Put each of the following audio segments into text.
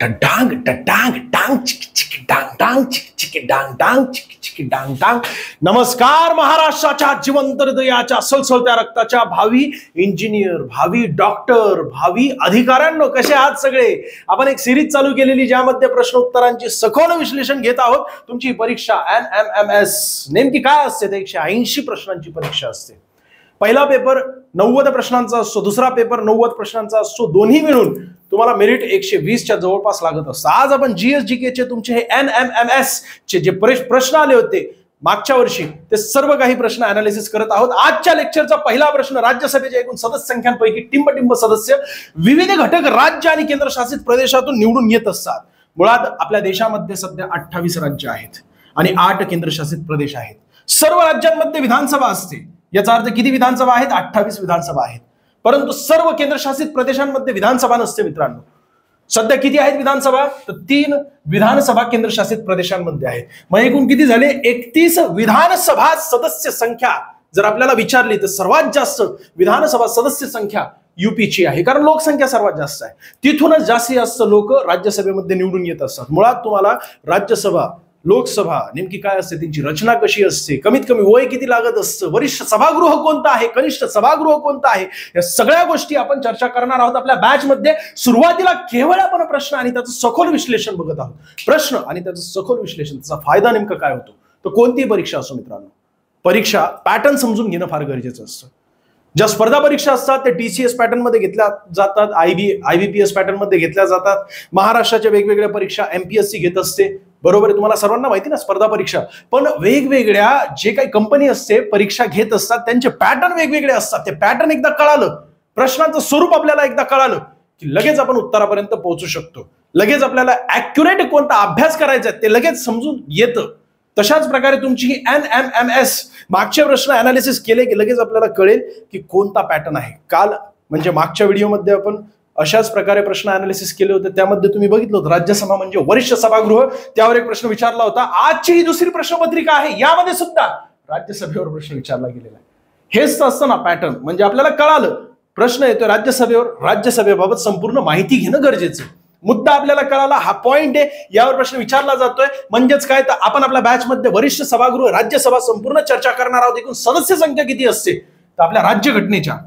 डांग डांग डांग चिक चिक डांग डांग चिक चिक डांग डांग चिक चिक डांग डांग. नमस्कार महाराष्ट्राच्या जिवंत हृदयाच्या सळसळत्या रक्ताच्या भावी इंजिनियर, भावी डॉक्टर, भावी अधिकाऱ्यांनो, कसे आहात सगळे? आपण एक सिरीज चालू केलेली ज्यामध्ये प्रश्न उत्तरांची सखोल विश्लेषण घेत आहोत. तुमची परीक्षा NMMS नेमकी काय असते? ते 180 प्रश्नांची परीक्षा असते. पहिला पेपर 90 प्रश्नांचा असतो, दुसरा पेपर 90 प्रश्नांचा असतो. दोन्ही मिळून तुम्हाला मेरिट 120च्या जवळपास लागत असतं. आज आपण GSGK चे तुमचे हे NMMS चे जे प्रश्न आले होते मागच्या वर्षी ते सर्व काही प्रश्न अनालिसिस करत आहोत. आजच्या लेक्चरचा पहिला प्रश्न, राज्यसभेच्या एकूण सदस्य संख्यांपैकी टिंब सदस्य विविध घटक राज्य आणि केंद्रशासित प्रदेशातून निवडून येत असतात. मुळात आपल्या देशामध्ये सध्या 28 राज्य आहेत आणि 8 केंद्रशासित प्रदेश आहेत. सर्व राज्यांमध्ये विधानसभा असते. याचा अर्थ किती विधानसभा आहेत? 28 विधानसभा आहेत. परंतु सर्व केंद्रशासित प्रदेशांमध्ये विधानसभा नसते मित्रांनो. सध्या किती आहेत विधानसभा? तर 3 विधानसभा केंद्रशासित प्रदेशांमध्ये आहेत. मग एकूण किती झाले? 31 विधानसभा सदस्य संख्या जर आपल्याला विचारली तर सर्वात जास्त विधानसभा सदस्य संख्या UPची आहे, कारण लोकसंख्या सर्वात जास्त आहे. तिथूनच जास्तीत जास्त लोक राज्यसभेमध्ये निवडून येत असतात. मुळात तुम्हाला राज्यसभा, लोकसभा नेमकी काय असते, त्यांची रचना कशी असते, कमीत कमी वय किती लागत असतं, वरिष्ठ सभागृह कोणतं आहे, कनिष्ठ सभागृह कोणतं आहे, या सगळ्या गोष्टी आपण चर्चा करणार आहोत आपल्या बॅच मध्ये. सुरुवातीला केवळ आपण प्रश्न आणि त्याचं सखोल विश्लेषण बघत आहोत. प्रश्न आणि त्याचं सखोल विश्लेषण, त्याचा फायदा नेमका काय होतो? तर कोणतीही परीक्षा असो मित्रांनो, परीक्षा पॅटर्न समजून घेणं फार गरजेचं असतं. ज्या स्पर्धा परीक्षा असतात त्या TCS पॅटर्न मध्ये घेतल्या जातात, IBPS पॅटर्न मध्ये घेतल्या जातात. महाराष्ट्राच्या वेगवेगळ्या परीक्षा MPSC घेत असते, बरोबर आहे, तुम्हाला सर्वांना माहिती ना स्पर्धा परीक्षा. पण वेगवेगळ्या जे काही कंपनी असते परीक्षा घेत असतात त्यांचे पॅटर्न वेगवेगळे असतात. ते पॅटर्न एकदा कळालं, प्रश्नांचं स्वरूप आपल्याला एकदा कळालं की लगेच आपण उत्तरापर्यंत पोहोचू शकतो. लगेच आपल्याला ऍक्युरेट कोणता अभ्यास करायचा आहे ते लगेच समजून येतं. तशाच प्रकारे तुमची ही NMMS मागचे प्रश्न अनालिसिस केले की लगेच आपल्याला कळेल की कोणता पॅटर्न आहे. काल म्हणजे मागच्या व्हिडिओमध्ये आपण अशाच प्रकारे प्रश्न अनालिसिस केले होते. त्यामध्ये तुम्ही बघितलं होतं राज्यसभा म्हणजे वरिष्ठ सभागृह, त्यावर एक प्रश्न विचारला होता. आजची ही दुसरी प्रश्नपत्रिका आहे, यामध्ये सुद्धा राज्यसभेवर प्रश्न विचारला गेलेला आहे. हेच तर असतं ना पॅटर्न. म्हणजे आपल्याला कळालं प्रश्न येतोय राज्यसभेवर, राज्यसभेबाबत संपूर्ण माहिती घेणं गरजेचं. मुद्दा आपल्याला कळाला, हा पॉइंट आहे, यावर प्रश्न विचारला जातोय. म्हणजेच काय, तर आपण आपल्या बॅच मध्ये वरिष्ठ सभागृह, राज्यसभा संपूर्ण चर्चा करणार आहोत. एकूण सदस्य संख्या किती असते? तर आपल्या राज्यघटनेच्या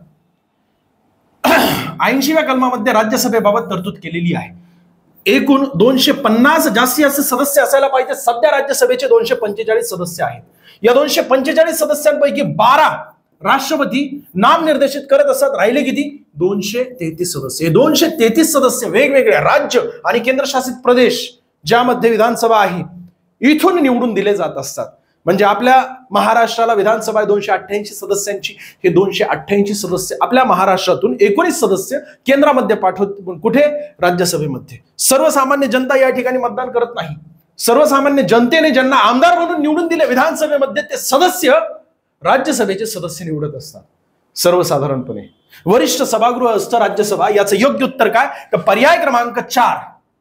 80व्या कलमामध्ये राज्यसभेबाबत तरतूद केलेली आहे. एकूण 250 जास्तीत जास्त सदस्य असायला पाहिजे. सध्या राज्यसभेचे 245 सदस्य आहेत. या 245 सदस्यांपैकी 12 राष्ट्रपती नामनिर्देशित करत असतात. राहिले किती? 233 सदस्य. 233 सदस्य वेगवेगळ्या राज्य आणि केंद्रशासित प्रदेश ज्यामध्ये विधानसभा आहे इथून निवडून दिले जात असतात. म्हणजे आपल्या महाराष्ट्राला विधानसभा 288 सदस्यांची. हे 288 सदस्य आपल्या महाराष्ट्रातून 19 सदस्य केंद्रामध्ये पाठवत. कुठे? राज्यसभेमध्ये. सर्वसामान्य जनता या ठिकाणी मतदान करत नाही. सर्वसामान्य जनतेने ज्यांना आमदार म्हणून निवडून दिले विधानसभेमध्ये ते सदस्य राज्यसभेचे सदस्य निवडत असतात सर्वसाधारणपणे. वरिष्ठ सभागृह असतं राज्यसभा. याचं योग्य उत्तर काय? तर पर्याय क्रमांक 4.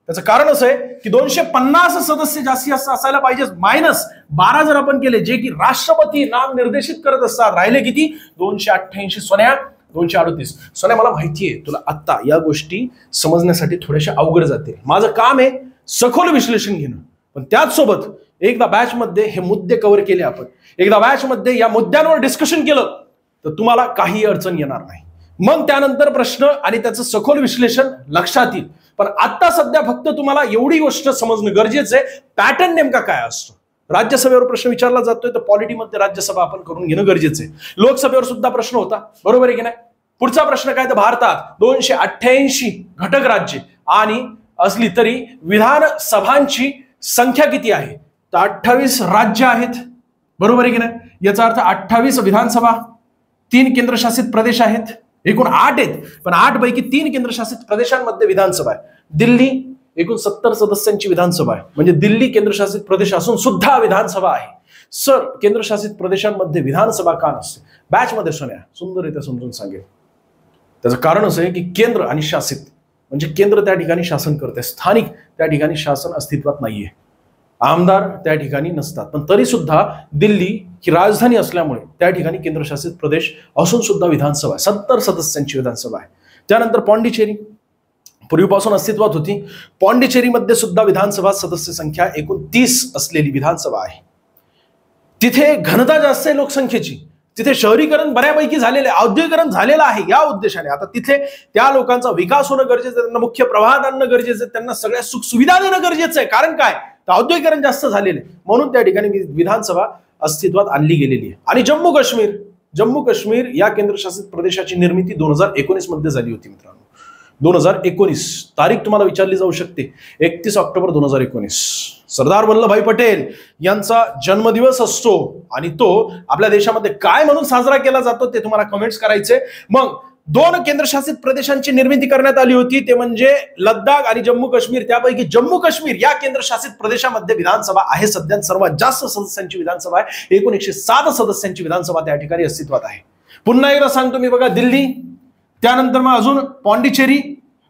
त्याचं कारण असं आहे की 250 सदस्य जास्तीत जास्त असायला पाहिजे. -12 जर आपण केले जे की राष्ट्रपती नाम निर्देशित करत असतात. राहिले किती? 288. सोन्या 238. सोन्या मला माहितीये तुला आत्ता या गोष्टी समजण्यासाठी थोड्याशा अवघड जाते. माझं काम आहे सखोल विश्लेषण घेणं. पण त्याच सोबत एकदा बॅच मध्ये हे मुद्दे कव्हर केले, आपण एकदा बॅच मध्ये या मुद्द्यांवर डिस्कशन केलं तर तुम्हाला काही अडचण येणार नाही. मग त्यानंतर प्रश्न आणि त्याचं सखोल विश्लेषण लक्षात येईल. पण आता सध्या फक्त तुम्हाला एवढी गोष्ट समजणं गरजेचं आहे, पॅटर्न नेमका काय असतो. राज्यसभेवर प्रश्न विचारला जातोय तर पॉलिटीमध्ये राज्यसभा आपण करून घेणं गरजेचं आहे. लोकसभेवर सुद्धा प्रश्न होता, बरोबर आहे की नाही? पुढचा प्रश्न काय? तर भारतात 288 घटक राज्ये आणि असली तरी विधानसभांची संख्या किती आहे? तर 28 राज्य आहेत, बरोबर आहे की नाही? याचा अर्थ 28 विधानसभा, 3 केंद्रशासित प्रदेश आहेत. एकूण 8 आहेत, पण 8 पैकी 3 केंद्रशासित प्रदेशांमध्ये विधानसभा आहे. दिल्ली एकूण 70 सदस्यांची विधानसभा आहे. म्हणजे दिल्ली केंद्रशासित प्रदेश असून सुद्धा विधानसभा आहे. सर, केंद्रशासित प्रदेशांमध्ये विधानसभा का नसते? बॅच मध्ये सोन्या सुंदररित्या समजून सांगेल. त्याचं कारण असं आहे की केंद्र आणि शासित म्हणजे केंद्र त्या ठिकाणी शासन करते, स्थानिक त्या ठिकाणी शासन अस्तित्वात नाहीये. आमदार त्या ठिकाणी नसतात. पण तरी सुद्धा दिल्ली ही राजधानी असल्यामुळे त्या ठिकाणी केंद्रशासित प्रदेश असून सुद्धा विधानसभा आहे. 70 सदस्यांची विधानसभा आहे. त्यानंतर पॉंडिचेरी पूर्वीपासून अस्तित्वात होती. पॉंडिचेरीमध्ये सुद्धा विधानसभा सदस्य संख्या एकूण 30 असलेली विधानसभा आहे. तिथे घनता जास्त आहे लोकसंख्येची. तिथे शहरीकरण बऱ्यापैकी झालेलं आहे, औद्योगिकरण झालेलं आहे. या उद्देशाने आता तिथे त्या लोकांचा विकास होणं गरजेचं आहे, त्यांना मुख्य प्रवाह आणणं गरजेचं आहे, त्यांना सगळ्या सुख सुविधा देणं गरजेचं आहे. कारण काय, तर औद्योगिकरण जास्त झालेलं आहे, म्हणून त्या ठिकाणी विधानसभा अस्तित्वात आणली गेलेली आहे. आणि जम्मू काश्मीर या केंद्रशासित प्रदेशाची निर्मिती 2019 मध्ये झाली होती मित्रांनो. 2019 तारीख तुम्हाला विचारली जाऊ शकते. 31 ऑक्टोबर 2019 सरदार वल्लभभाई पटेल यांचा जन्मदिवस असतो. आणि तो आपल्या देशामध्ये काय म्हणून साजरा केला जातो ते तुम्हाला कमेंट्स करायचे. मग 2 केंद्रशासित प्रदेशांची निर्मिती करण्यात आली होती, ते म्हणजे लडाख आणि जम्मू काश्मीर. त्यापैकी जम्मू काश्मीर या केंद्रशासित प्रदेशामध्ये विधानसभा आहे सध्या सर्वात जास्त सदस्यांची विधानसभा आहे. एकूण 107 सदस्यांची विधानसभा त्या ठिकाणी अस्तित्वात आहे. पुन्हा एकदा सांगतो मी बघा, दिल्ली, त्यानंतर मग अजून पॉंडिचेरी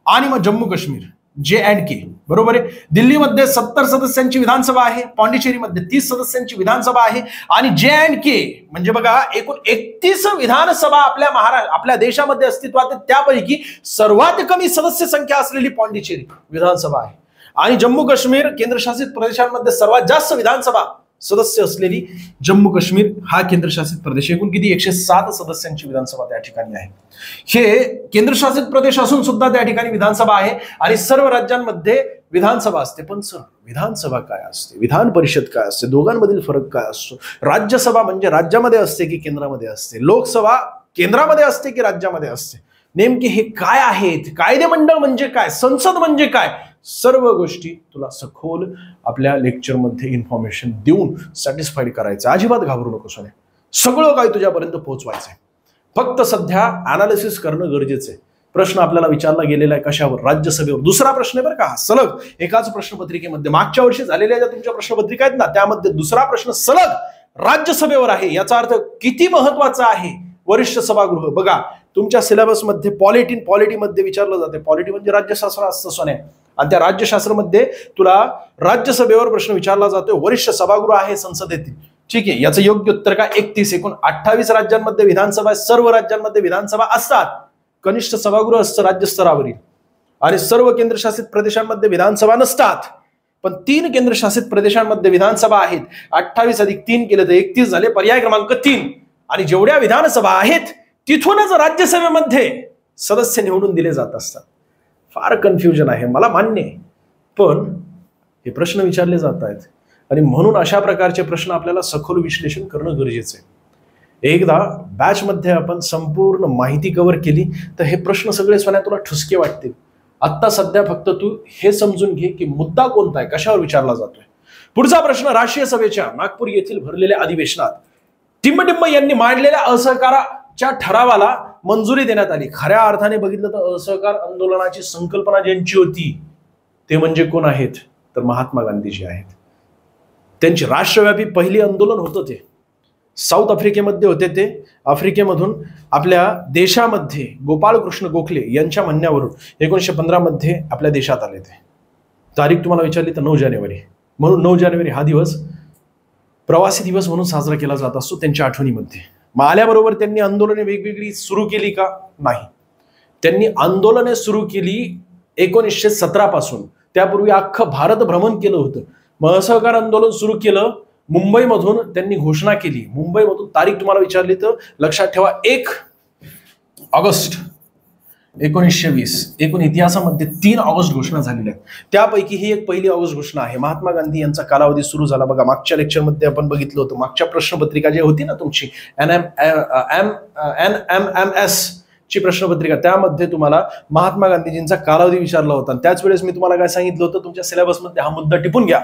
आणि मग जम्मू काश्मीर JK. बरोबर आहे. दिल्लीमध्ये 70 सदस्यांची विधानसभा आहे, पॉंडिचेरीमध्ये 30 सदस्यांची विधानसभा आहे आणि JK म्हणजे बघा एकूण 31 विधानसभा आपल्या देशामध्ये अस्तित्वात आहे. त्यापैकी सर्वात कमी सदस्य संख्या असलेली पॉंडिचेरी विधानसभा आहे. आणि जम्मू काश्मीर केंद्रशासित प्रदेशांमध्ये सर्वात जास्त विधानसभा सदस्य असलेली जम्मू काश्मीर हा केंद्रशासित प्रदेश. एकूण किती 107 सदस्यांची विधानसभा त्या ठिकाणी आहे. हे केंद्रशासित प्रदेश असून सुद्धा त्या ठिकाणी विधानसभा आहे आणि सर्व राज्यांमध्ये विधानसभा असते. पण सर, विधानसभा काय असते, विधान परिषद काय असते, दोघांमधील फरक काय असतो? राज्यसभा म्हणजे राज्यामध्ये असते की केंद्रामध्ये असते? लोकसभा केंद्रामध्ये असते की राज्यामध्ये असते? नेमके हे काय आहेत? कायदेमंडळ म्हणजे काय? संसद म्हणजे काय? सर्व गोष्टी तुला सखोल आपल्या लेक्चरमध्ये इन्फॉर्मेशन देऊन सॅटिस्फाईड करायचं. अजिबात घाबरू नको सोने, सगळं काय तुझ्यापर्यंत पोहोचवायचंय. फक्त सध्या अनालिसिस करणं गरजेचं आहे. प्रश्न आपल्याला विचारला गेलेला आहे कशावर? राज्यसभेवर. दुसरा प्रश्न आहे बरं का, सलग एकाच प्रश्नपत्रिकेमध्ये मागच्या वर्षी झालेल्या ज्या तुमच्या प्रश्नपत्रिका आहेत ना, त्यामध्ये दुसरा प्रश्न सलग राज्यसभेवर आहे. याचा अर्थ किती महत्वाचा आहे वरिष्ठ सभागृह. बघा, तुमच्या सिलेबसमध्ये पॉलिटीमध्ये विचारलं जाते. पॉलिटी म्हणजे राज्यशास्त्र असतं सोन्या, आणि त्या राज्यशास्त्रामध्ये तुला राज्यसभेवर प्रश्न विचारला जातोय. वरिष्ठ सभागृह आहे संसदेतील. ठीक आहे, याचं योग्य उत्तर काय? 31. एकूण 28 राज्यांमध्ये विधानसभा, सर्व राज्यांमध्ये विधानसभा असतात. कनिष्ठ सभागृह असतं राज्यस्तरावरील. आणि सर्व केंद्रशासित प्रदेशांमध्ये विधानसभा नसतात. पण 3 केंद्रशासित प्रदेशांमध्ये विधानसभा आहेत. 28 अधिक 3 केलं तर 31 झाले. पर्याय क्रमांक 3. आणि जेवढ्या विधानसभा आहेत तिथूनच राज्यसभेमध्ये सदस्य निवडून दिले जात असतात. फार कन्फ्युजन आहे, मला मान्य आहे, पण हे प्रश्न विचारले जात आहेत आणि म्हणून अशा प्रकारचे प्रश्न आपल्याला सखोल विश्लेषण करणं गरजेचं आहे. एकदा बॅचमध्ये आपण संपूर्ण माहिती कव्हर केली तर हे प्रश्न सगळे सोन्या तुला ठुसके वाटतील. आत्ता सध्या फक्त तू हे समजून घे की मुद्दा कोणता आहे, कशावर विचारला जातोय. पुढचा प्रश्न, राष्ट्रीय सभेच्या नागपूर येथील भरलेल्या अधिवेशनात टिंबटिंब यांनी मांडलेल्या असहकाराच्या ठरावाला मंजुरी देण्यात आली. खऱ्या अर्थाने बघितलं तर असहकार आंदोलनाची संकल्पना ज्यांची होती ते म्हणजे कोण आहेत? तर महात्मा गांधीजी आहेत. त्यांची राष्ट्रव्यापी पहिली आंदोलन होतं ते साऊथ आफ्रिकेमध्ये होते. ते आफ्रिकेमधून आपल्या देशामध्ये गोपाळकृष्ण गोखले यांच्या म्हणण्यावरून 1915 मध्ये आपल्या देशात आले. ते तारीख तुम्हाला विचारली तर 9 जानेवारी. म्हणून 9 जानेवारी हा दिवस प्रवासी दिवस म्हणून साजरा केला जात असतो त्यांच्या आठवणीमध्ये. मग आल्याबरोबर त्यांनी आंदोलने वेगवेगळी सुरू केली का? नाही. त्यांनी आंदोलने सुरू केली 1917 पासून. त्यापूर्वी अख्खं भारत भ्रमण केलं होतं. मग असहकार आंदोलन सुरू केलं मुंबईमधून. त्यांनी घोषणा केली मुंबईमधून. तारीख तुम्हाला विचारली तर लक्षात ठेवा 1 ऑगस्ट 1920. एकूण इतिहासामध्ये 3 ऑगस्ट घोषणा झालेल्या आहेत. त्यापैकी ही एक पहिली ऑगस्ट घोषणा आहे. महात्मा गांधी यांचा कालावधी सुरू झाला. बघा, मागच्या लेक्चरमध्ये आपण बघितलं होतं. मागच्या प्रश्नपत्रिका जी होती ना तुमची NMMS ची प्रश्नपत्रिका, त्यामध्ये तुम्हाला महात्मा गांधीजींचा कालावधी विचारला होता. त्याच वेळेस मी तुम्हाला काय सांगितलं होतं, तुमच्या सिलेबसमध्ये हा मुद्दा टिपून घ्या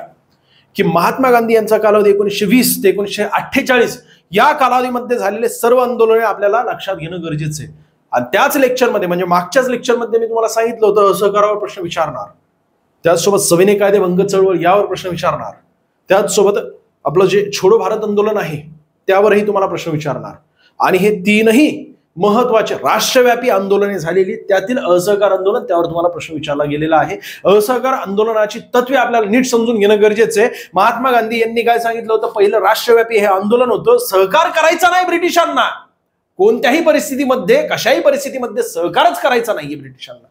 की महात्मा गांधी यांचा कालावधी 1920 ते 1948 या कालावधीमध्ये झालेले सर्व आंदोलने आपल्याला लक्षात घेणं गरजेचं आहे. आणि त्याच लेक्चरमध्ये म्हणजे मागच्याच लेक्चरमध्ये मी तुम्हाला सांगितलं होतं असहकारावर प्रश्न विचारणार, त्याचसोबत सविनय कायदेभंग चळवळ यावर प्रश्न विचारणार, त्याचसोबत आपलं जे छोडो भारत आंदोलन आहे त्यावरही तुम्हाला प्रश्न विचारणार. आणि हे 3ही महत्वाचे राष्ट्रव्यापी आंदोलने झालेली, त्यातील असहकार आंदोलन, त्यावर तुम्हाला प्रश्न विचारला गेलेला आहे. असहकार आंदोलनाची तत्वे आपल्याला नीट समजून घेणं गरजेचं आहे. महात्मा गांधी यांनी काय सांगितलं होतं? पहिलं राष्ट्रव्यापी हे आंदोलन होतं. सहकार करायचा नाही ब्रिटिशांना, कोणत्याही परिस्थितीमध्ये कशाही परिस्थितीमध्ये सहकारच करायचा नाहीये ब्रिटिशांना.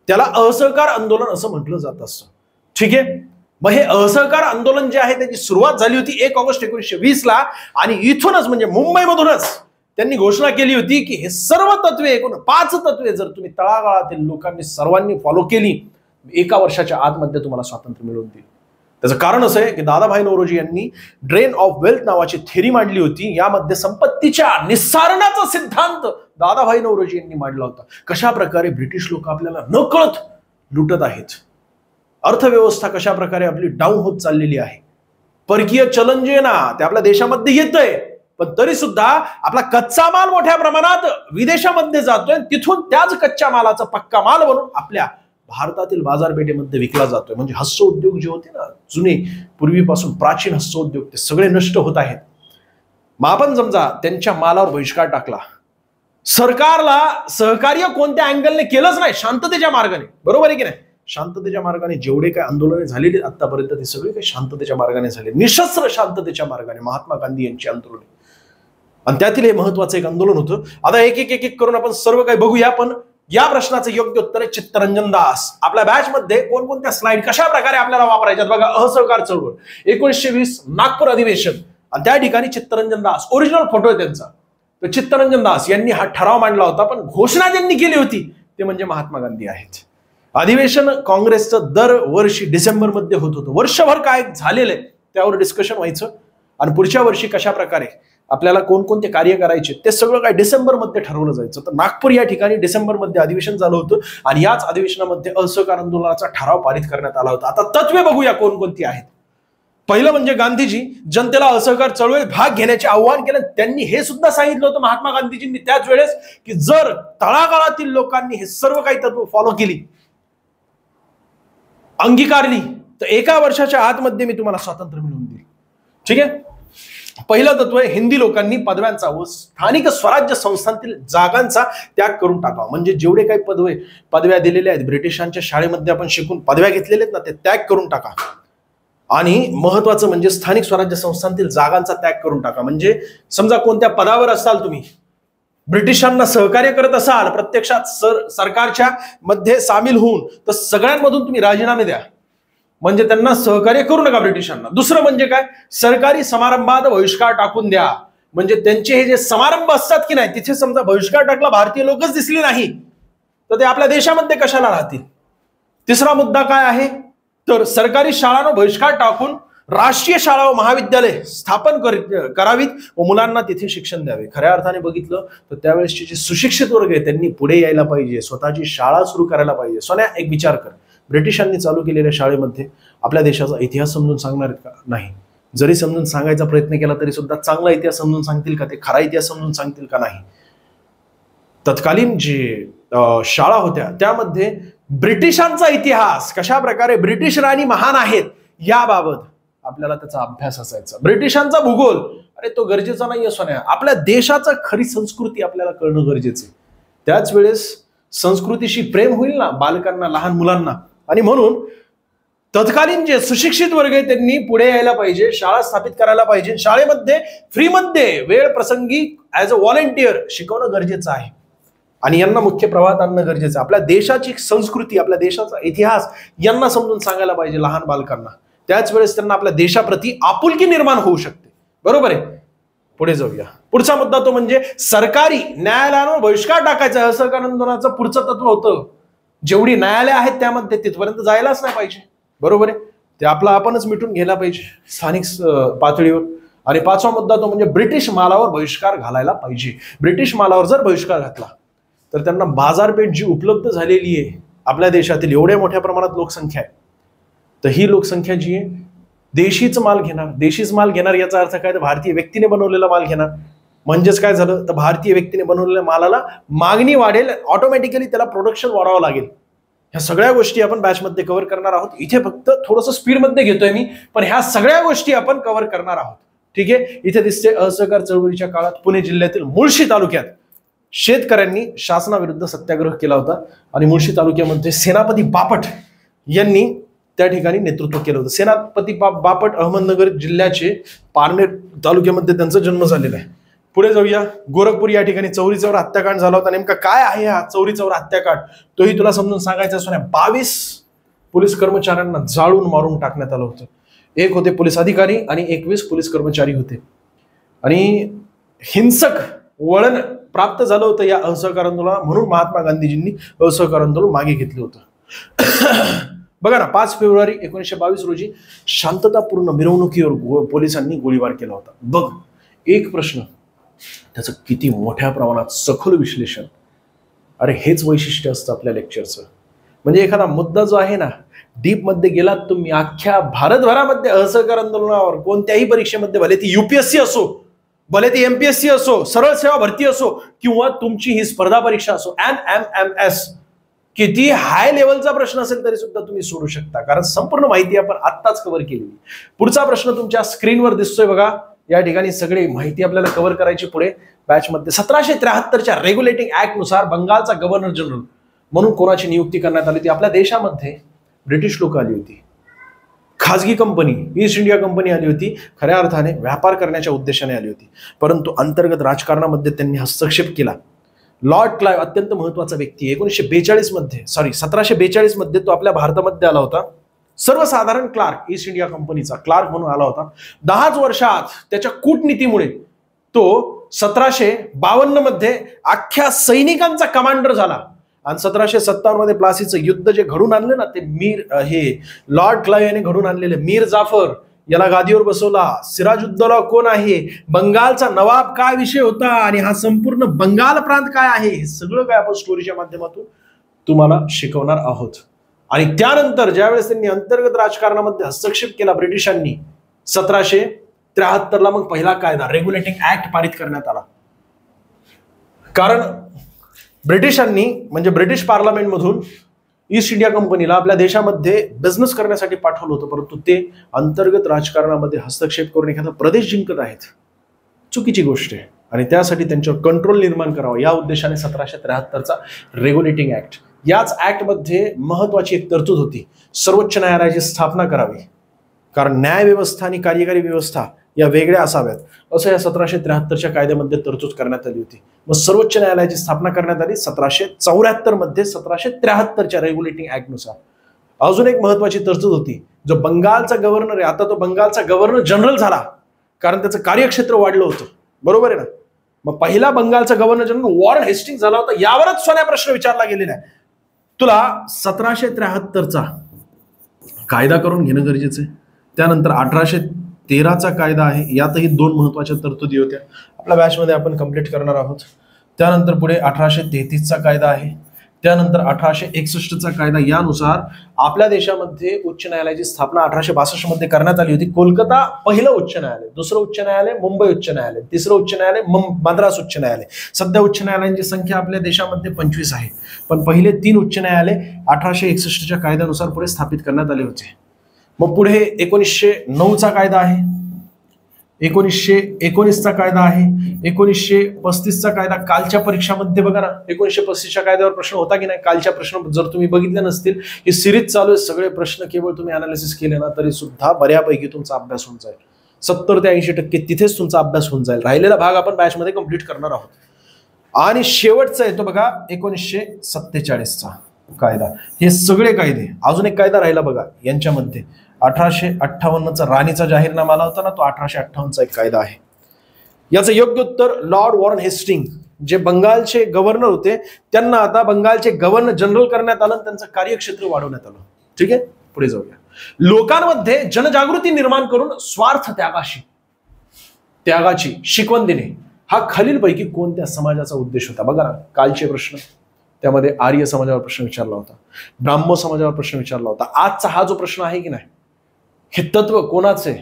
त्याला असहकार आंदोलन असं म्हटलं जात असतं. ठीक आहे. मग हे असहकार आंदोलन जे आहे त्याची सुरुवात झाली होती 1 ऑगस्ट 1920 ला, आणि इथूनच म्हणजे मुंबईमधूनच त्यांनी घोषणा केली होती की हे सर्व तत्वे, एकूण 5 तत्वे जर तुम्ही तळागाळातील लोकांनी सर्वांनी फॉलो केली, 1 वर्षाच्या आतमध्ये तुम्हाला स्वातंत्र्य मिळवून देईल. त्याचं कारण असं आहे की दादाभाई नौरोजी यांनी ड्रेन ऑफ वेल्थ नावाची थेरी मांडली होती. यामध्ये संपत्तीच्या निस्सारणाचा सिद्धांत दादाभाई नौरोजी यांनी मांडला होता. कशा प्रकारे ब्रिटिश लोक आपल्याला नकळत लुटत आहेत, अर्थव्यवस्था कशा प्रकारे आपली डाऊन होत चाललेली आहे, परकीय चलन जे ना ते आपल्या देशामध्ये येतंय, पण तरी सुद्धा आपला कच्चा माल मोठ्या प्रमाणात विदेशामध्ये जातोय, तिथून त्याच कच्च्या मालाचा पक्का माल बनवून आपल्या भारतातील बाजारपेठेमध्ये विकला जातोय. म्हणजे हस्त उद्योग जे होते ना जुने, पूर्वीपासून प्राचीन हस्त उद्योग, ते सगळे नष्ट होत आहेत. मग आपण समजा त्यांच्या मालावर बहिष्कार टाकला, सरकारला सहकार्य कोणत्या अँगलने केलंच नाही, शांततेच्या मार्गाने. बरोबर आहे की नाही? शांततेच्या मार्गाने जेवढे काही आंदोलने झालेली आतापर्यंत ते सगळे काही शांततेच्या मार्गाने झाले, निशस्त्र शांततेच्या मार्गाने. महात्मा गांधी यांची आंदोलन, आणि त्यातील हे महत्वाचं एक आंदोलन होतं. आता एक एक एक एक करून आपण सर्व काही बघूया, पण या प्रश्नाचं योग्य उत्तर आहे चित्तरंजन दास. आपल्या बॅच मध्ये कोणकोणत्या स्लाइड कशा प्रकारे आपल्याला वापरायच्यात बघा. असहकार चळवळ 1920 नागपूर अधिवेशन, आणि त्या ठिकाणी चित्तरंजन दास, ओरिजिनल फोटो आहे त्यांचा. तर चित्तरंजन दास यांनी हा ठराव मांडला होता, पण घोषणा ज्यांनी केली होती ते म्हणजे महात्मा गांधी आहेत. अधिवेशन काँग्रेसचं दरवर्षी डिसेंबर मध्ये होत होतं. वर्षभर काय झालेलं आहे त्यावर डिस्कशन व्हायचं, आणि पुढच्या वर्षी कशा प्रकारे आपल्याला कोणकोणते कार्य करायचे ते सगळं काय डिसेंबर मध्ये ठरवलं जायचं. तर नागपूर या ठिकाणी डिसेंबर मध्ये अधिवेशन झालं होतं, आणि याच अधिवेशनामध्ये असहकार आंदोलनाचा ठराव पारित करण्यात आला होता. आता तत्वे बघूया कोणकोणती आहेत. पहिलं म्हणजे गांधीजी जनतेला असहकार चळवळीत भाग घेण्याचे आव्हान केलं. त्यांनी हे सुद्धा सांगितलं होतं महात्मा गांधीजींनी त्याच वेळेस की जर तळागाळातील लोकांनी हे सर्व काही तत्व फॉलो केली, अंगीकारली, तर 1 वर्षाच्या आतमध्ये मी तुम्हाला स्वातंत्र्य मिळवून देईल. ठीक आहे. पहिलं तत्व आहे हिंदी लोकांनी पदव्यांचा व स्थानिक स्वराज्य संस्थांतील जागांचा त्याग करून टाकावा. म्हणजे जेवढे काही पदव्या दिलेल्या आहेत ब्रिटिशांच्या शाळेमध्ये आपण शिकून पदव्या घेतलेल्या आहेत ना, ते त्याग करून टाका. आणि महत्वाचं म्हणजे स्थानिक स्वराज्य संस्थांतील जागांचा त्याग करून टाका. म्हणजे समजा कोणत्या पदावर असाल तुम्ही, ब्रिटिशांना सहकार्य करत असाल, प्रत्यक्षात सरकारच्या मध्ये सामील होऊन, तर सगळ्यांमधून तुम्ही राजीनामे द्या. म्हणजे त्यांना सहकार्य करू नका ब्रिटिशांना. दुसरं म्हणजे काय, सरकारी समारंभात बहिष्कार टाकून द्या. म्हणजे त्यांचे हे जे समारंभ असतात की नाही, तिथे समजा बहिष्कार टाकला, भारतीय लोकच दिसली नाही, तर ते आपल्या देशामध्ये कशाला राहतील. तिसरा मुद्दा काय आहे, तर सरकारी शाळांना बहिष्कार टाकून राष्ट्रीय शाळा व महाविद्यालय स्थापन करावीत व मुलांना तिथे शिक्षण द्यावे. खऱ्या अर्थाने बघितलं तर त्यावेळेसचे जे सुशिक्षित वर्ग आहे त्यांनी पुढे यायला पाहिजे, स्वतःची शाळा सुरू करायला पाहिजे. सोन्या एक विचार कर, ब्रिटिशांनी चालू केलेल्या शाळेमध्ये आपल्या देशाचा इतिहास समजून सांगणार का? नाही. जरी समजून सांगायचा प्रयत्न केला तरी सुद्धा चांगला इतिहास समजून सांगतील का? ते खरा इतिहास समजून सांगतील का? नाही. तत्कालीन जे शाळा होत्या त्यामध्ये ब्रिटिशांचा इतिहास, कशा प्रकारे ब्रिटिश राणी महान आहेत याबाबत आपल्याला त्याचा अभ्यास असायचा. ब्रिटिशांचा भूगोल, अरे तो गरजेचा नाहीये सोन्या. आपल्या देशाचा खरी संस्कृती आपल्याला कळणं गरजेचं आहे. त्याच वेळेस संस्कृतीशी प्रेम होईल ना बालकांना, लहान मुलांना. आणि म्हणून तत्कालीन जे सुशिक्षित वर्ग आहे त्यांनी पुढे यायला पाहिजे, शाळा स्थापित करायला पाहिजे. शाळेमध्ये फ्रीमध्ये वेळ प्रसंगी ऍज अ व्हॉलेंटियर शिकवणं गरजेचं आहे, आणि यांना मुख्य प्रवाहात आणणं गरजेचं आहे. आपल्या देशाची संस्कृती, आपल्या देशाचा इतिहास यांना समजून सांगायला पाहिजे लहान बालकांना. त्याच वेळेस त्यांना आपल्या देशाप्रती आपुलकी निर्माण होऊ शकते. बरोबर आहे. पुढे जाऊया. पुढचा मुद्दा तो म्हणजे सरकारी न्यायालयावर बहिष्कार टाकायचा. असहकार आंदोलनाचं पुढचं तत्व होतं जेवढी न्यायालय आहेत त्यामध्ये तिथपर्यंत जायलाच नाही पाहिजे. बरोबर आहे. ते आपलं आपणच मिटून घ्यायला पाहिजे स्थानिक पातळीवर. आणि 5वा मुद्दा तो म्हणजे ब्रिटिश मालावर बहिष्कार घालायला पाहिजे. ब्रिटिश मालावर जर बहिष्कार घातला तर त्यांना बाजारपेठ जी उपलब्ध झालेली आहे आपल्या देशातील एवढ्या मोठ्या प्रमाणात लोकसंख्या आहे, तर ही लोकसंख्या जी आहे देशीच माल घेणार. देशीच माल घेणार याचा अर्थ काय, तर भारतीय व्यक्तीने बनवलेला माल घेणार. म्हणजेच काय झालं, तर भारतीय व्यक्तीने बनवलेल्या मालाला मागणी वाढेल, ऑटोमॅटिकली त्याला प्रोडक्शन वाढवावं लागेल. ह्या सगळ्या गोष्टी आपण बॅचमध्ये कव्हर करणार आहोत. इथे फक्त थोडंसं स्पीडमध्ये घेतोय मी, पण ह्या सगळ्या गोष्टी आपण कव्हर करणार आहोत. ठीक आहे. इथे दिसते असहकार चळवळीच्या काळात पुणे जिल्ह्यातील मुळशी तालुक्यात शेतकऱ्यांनी शासनाविरुद्ध सत्याग्रह केला होता, आणि मुळशी तालुक्यामध्ये सेनापती बापट यांनी त्या ठिकाणी नेतृत्व केलं होतं. सेनापती बापट अहमदनगर जिल्ह्याचे पारनेर तालुक्यामध्ये त्यांचा जन्म झालेला आहे. पुढे जाऊया. गोरखपूर या ठिकाणी चौरी चौर हत्याकांड झाला होता. नेमका काय आहे हा चौरी चौर हत्याकांड तोही तुला समजून सांगायचा असतो. 22 पोलीस कर्मचाऱ्यांना जाळून मारून टाकण्यात आलं होतं. एक होते पोलीस अधिकारी आणि 21 पोलीस कर्मचारी होते. आणि हिंसक वळण प्राप्त झालं होतं या असहकार आंदोलनाला, म्हणून महात्मा गांधीजींनी असहकार आंदोलन मागे घेतलं होतं. बघा ना, 5 फेब्रुवारी 1922 रोजी शांततापूर्ण मिरवणुकीवर पोलिसांनी गोळीबार केला होता. बघ, एक प्रश्न, त्याचं किती मोठ्या प्रमाणात सखोल विश्लेषण. अरे हेच वैशिष्ट्य असतं आपल्या लेक्चरचं. म्हणजे एखादा मुद्दा जो आहे ना, डीप मध्ये गेलात तुम्ही, अख्ख्या भारतभरामध्ये असहकार आंदोलनावर कोणत्याही परीक्षेमध्ये, भले ती UPSC असो, भले ती MPSC असो, सरळ सेवा भरती असो, किंवा तुमची ही स्पर्धा परीक्षा असो, NMMS, किती हाय लेवलचा प्रश्न असेल तरी सुद्धा तुम्ही सोडू शकता, कारण संपूर्ण माहिती आपण आत्ताच कव्हर केलेली. पुढचा प्रश्न तुमच्या स्क्रीनवर दिसतोय बघा. या ठिकाणी सगळी माहिती आपल्याला कव्हर करायची पुढे बॅचमध्ये. 1773च्या रेग्युलेटिंग ऍक्ट नुसार बंगालचा गव्हर्नर जनरल म्हणून कोणाची नियुक्ती करण्यात आली होती? आपल्या देशामध्ये ब्रिटिश लोक आली होती. खाजगी कंपनी, ईस्ट इंडिया कंपनी आली होती. खऱ्या अर्थाने व्यापार करण्याच्या उद्देशाने आली होती, परंतु अंतर्गत राजकारणामध्ये त्यांनी हस्तक्षेप केला. लॉर्ड क्लाइव्ह अत्यंत महत्वाचा व्यक्ती. 1742 मध्ये तो आपल्या भारतामध्ये आला होता. सर्वसाधारण क्लार्क, ईस्ट इंडिया कंपनीचा क्लार्क म्हणून आला होता. 10च वर्षात त्याच्या कूटनीतीमुळे तो 1752 मध्ये अख्ख्या सैनिकांचा कमांडर झाला. आणि 1757 मध्ये प्लासीचं युद्ध जे घडून आणलं ना, ते लॉर्ड क्लाइव्ह याने घडून आणलेले मीर जाफर याला गादीवर बसवला. सिराजुद्दौला कोण आहे, बंगालचा नवाब काय विषय होता, आणि हा संपूर्ण बंगाल प्रांत काय आहे, हे सगळं काय आपण स्टोरीच्या माध्यमातून तुम्हाला शिकवणार आहोत. आणि त्यानंतर ज्यावेळेस त्यांनी अंतर्गत राजकारणामध्ये हस्तक्षेप केला ब्रिटिशांनी, 1773 मग पहिला कायदा रेग्युलेटिंग ऍक्ट पारित करण्यात आला. कारण ब्रिटिशांनी, म्हणजे ब्रिटिश पार्लमेंटमधून ईस्ट इंडिया कंपनीला आपल्या देशामध्ये बिझनेस करण्यासाठी पाठवलं होतं, परंतु ते अंतर्गत राजकारणामध्ये हस्तक्षेप करून एखादा प्रदेश जिंकत आहेत, चुकीची गोष्ट आहे. आणि त्यासाठी त्यांच्यावर कंट्रोल निर्माण करावा या उद्देशाने 1773चा रेग्युलेटिंग ऍक्ट. याच ऍक्टमध्ये महत्वाची एक तरतूद होती, सर्वोच्च न्यायालयाची स्थापना करावी, कारण न्यायव्यवस्था आणि कार्यकारी व्यवस्था या वेगळ्या असाव्यात, असं या 1773च्या कायद्यामध्ये तरतूद करण्यात आली होती. मग सर्वोच्च न्यायालयाची स्थापना करण्यात आली 1774 मध्ये 1773च्या रेग्युलेटिंग ऍक्ट नुसार. अजून एक महत्वाची तरतूद होती, जो बंगालचा गव्हर्नर आहे, आता तो बंगालचा गव्हर्नर जनरल झाला, कारण त्याचं कार्यक्षेत्र वाढलं होतं, बरोबर आहे ना. मग पहिला बंगालचा गव्हर्नर जनरल वॉरन हेस्टिंग्स झाला होता. यावरच सोन्या प्रश्न विचारला गेलेला आहे. तुला 1773चा कायदा करून घेणं गरजेचं आहे. त्यानंतर 1813चा कायदा आहे, यातही 2 महत्वाच्या तरतुदी होत्या, आपल्या बॅचमध्ये आपण कंप्लीट करणार आहोत. त्यानंतर पुढे 1833चा कायदा आहे. त्यानंतर 1861चा कायदा. यानुसार आपल्या देशामध्ये उच्च न्यायालयाची स्थापना 1862 मध्ये करण्यात आली होती. कोलकाता पहिलं उच्च न्यायालय, दुसरं उच्च न्यायालय मुंबई उच्च न्यायालय, तिसरं उच्च न्यायालय मद्रास उच्च न्यायालय. सध्या उच्च न्यायालयांची संख्या आपल्या देशामध्ये 25 आहे, पण पहिले 3 उच्च न्यायालय 1861च्या कायद्यानुसार पुढे स्थापित करण्यात आले होते. मग पुढे 1909चा कायदा आहे, 1919चा कायदा आहे, 1935चा कायदा. कालच्या परीक्षामध्ये बघा ना, 1935च्या कायद्यावर प्रश्न होता की नाही. कालच्या प्रश्न जर तुम्ही बघितले नसतील, ही सिरीज चालू आहे, सगळे प्रश्न केवळ तुम्ही अनालिसिस केले ना तरी सुद्धा बऱ्यापैकी तुमचा अभ्यास होऊन जाईल. 70 ते 80% तिथेच तुमचा अभ्यास होऊन जाईल. राहिलेला भाग आपण बॅचमध्ये कंप्लीट करणार आहोत. आणि शेवटचा येतो बघा 1947चा कायदा. हे सगळे कायदे. अजून एक कायदा राहिला बघा यांच्यामध्ये, 1858चा राणीचा जाहीरनामा आला होता ना, तो 1858चा एक कायदा आहे. याचं योग्य उत्तर लॉर्ड वॉरन हेस्टिंग, जे बंगालचे गव्हर्नर होते, त्यांना आता बंगालचे गव्हर्नर जनरल करण्यात आलं, त्यांचं कार्यक्षेत्र वाढवण्यात आलं. ठीक आहे, पुढे जाऊया. लोकांमध्ये जनजागृती निर्माण करून स्वार्थ त्यागाची शिकवण देणे हा खालीलपैकी कोणत्या समाजाचा उद्देश होता? बघा ना, कालचे प्रश्न, त्यामध्ये आर्य समाजावर प्रश्न विचारला होता, ब्राह्मण समाजावर प्रश्न विचारला होता. आजचा हा जो प्रश्न आहे की नाही, हे तत्व कोणाचे?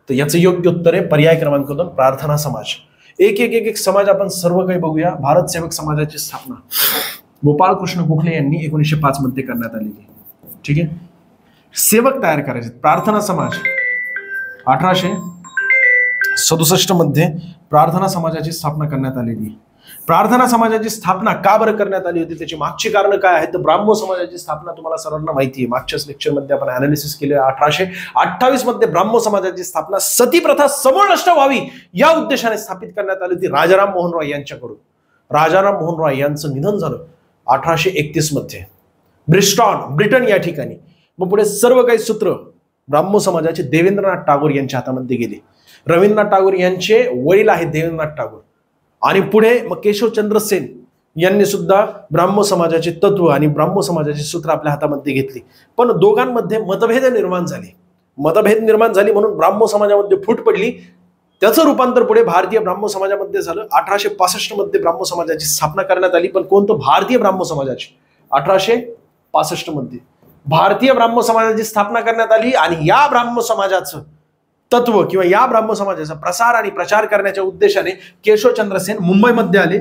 तर याचं योग्य उत्तर आहे पर्याय क्रमांक 2, प्रार्थना समाज. एक समाज आपण सर्व काही बघूया. भारत सेवक समाजाची स्थापना गोपाळकृष्ण गोखले यांनी 1905 मध्ये करण्यात आलेली. ठीक आहे, सेवक तयार करायचे. प्रार्थना समाज 1867 मध्ये प्रार्थना समाजाची स्थापना करण्यात आलेली. प्रार्थना समाजाची स्थापना का बरं करण्यात आली होती, त्याची मागची कारण काय आहेत? तर ब्राह्मो समाजाची स्थापना तुम्हाला सर्वांना माहिती आहे, मागच्याच लेक्चरमध्ये आपण अनालिसिस केले. 1828 मध्ये ब्राह्मो समाजाची स्थापना सती प्रथा समूळ नष्ट व्हावी या उद्देशाने स्थापित करण्यात आली होती राजाराम मोहन रॉय यांच्याकडून. राजाराम मोहन रॉय यांचं निधन झालं 1831 मध्ये ब्रिस्टॉन, ब्रिटन या ठिकाणी. मग पुढे सर्व काही सूत्र ब्राह्मो समाजाचे देवेंद्रनाथ टागोर यांच्या हातामध्ये गेले. रवींद्रनाथ टागोर यांचे वडील आहेत देवेंद्रनाथ टागोर. आणि पुढे मग केशवचंद्र सेन यांनी सुद्धा ब्राह्मो समाजाचे तत्व आणि ब्राह्मो समाजाची सूत्र आपल्या हातामध्ये घेतली. पण दोघांमध्ये मतभेद निर्माण झाली म्हणून ब्राह्मो समाजामध्ये फूट पडली. त्याचं रूपांतर पुढे भारतीय ब्राह्मो समाजामध्ये झालं. 1865 मध्ये ब्राह्मो समाजाची स्थापना करण्यात आली. पण कोणतं? भारतीय ब्राह्मो समाजाची. 1865 मध्ये भारतीय ब्राह्मो समाजाची स्थापना करण्यात आली. आणि या ब्राह्मो समाजाचं तत्व किंवा या ब्राह्मो समाजाचा प्रसार आणि प्रचार करण्याच्या उद्देशाने केशवचंद्र सेन मुंबईमध्ये आले.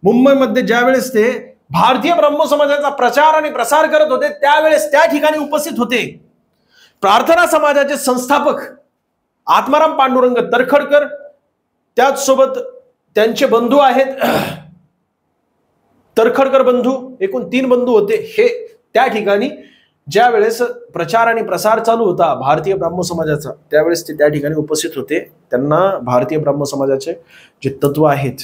मुंबईमध्ये ज्यावेळेस ते भारतीय ब्राह्मो समाजाचा प्रचार आणि प्रसार करत होते त्यावेळेस त्या ठिकाणी उपस्थित होते प्रार्थना समाजाचे संस्थापक आत्माराम पांडुरंग तरखडकर. त्याचसोबत त्यांचे बंधू आहेत तरखडकर बंधू. एकूण 3 बंधू होते. हे त्या ठिकाणी ज्या वेळेस प्रचार आणि प्रसार चालू होता भारतीय ब्राह्मो समाजाचा त्यावेळेस ते त्या ठिकाणी उपस्थित होते. त्यांना भारतीय ब्राह्मो समाजाचे जे तत्व आहेत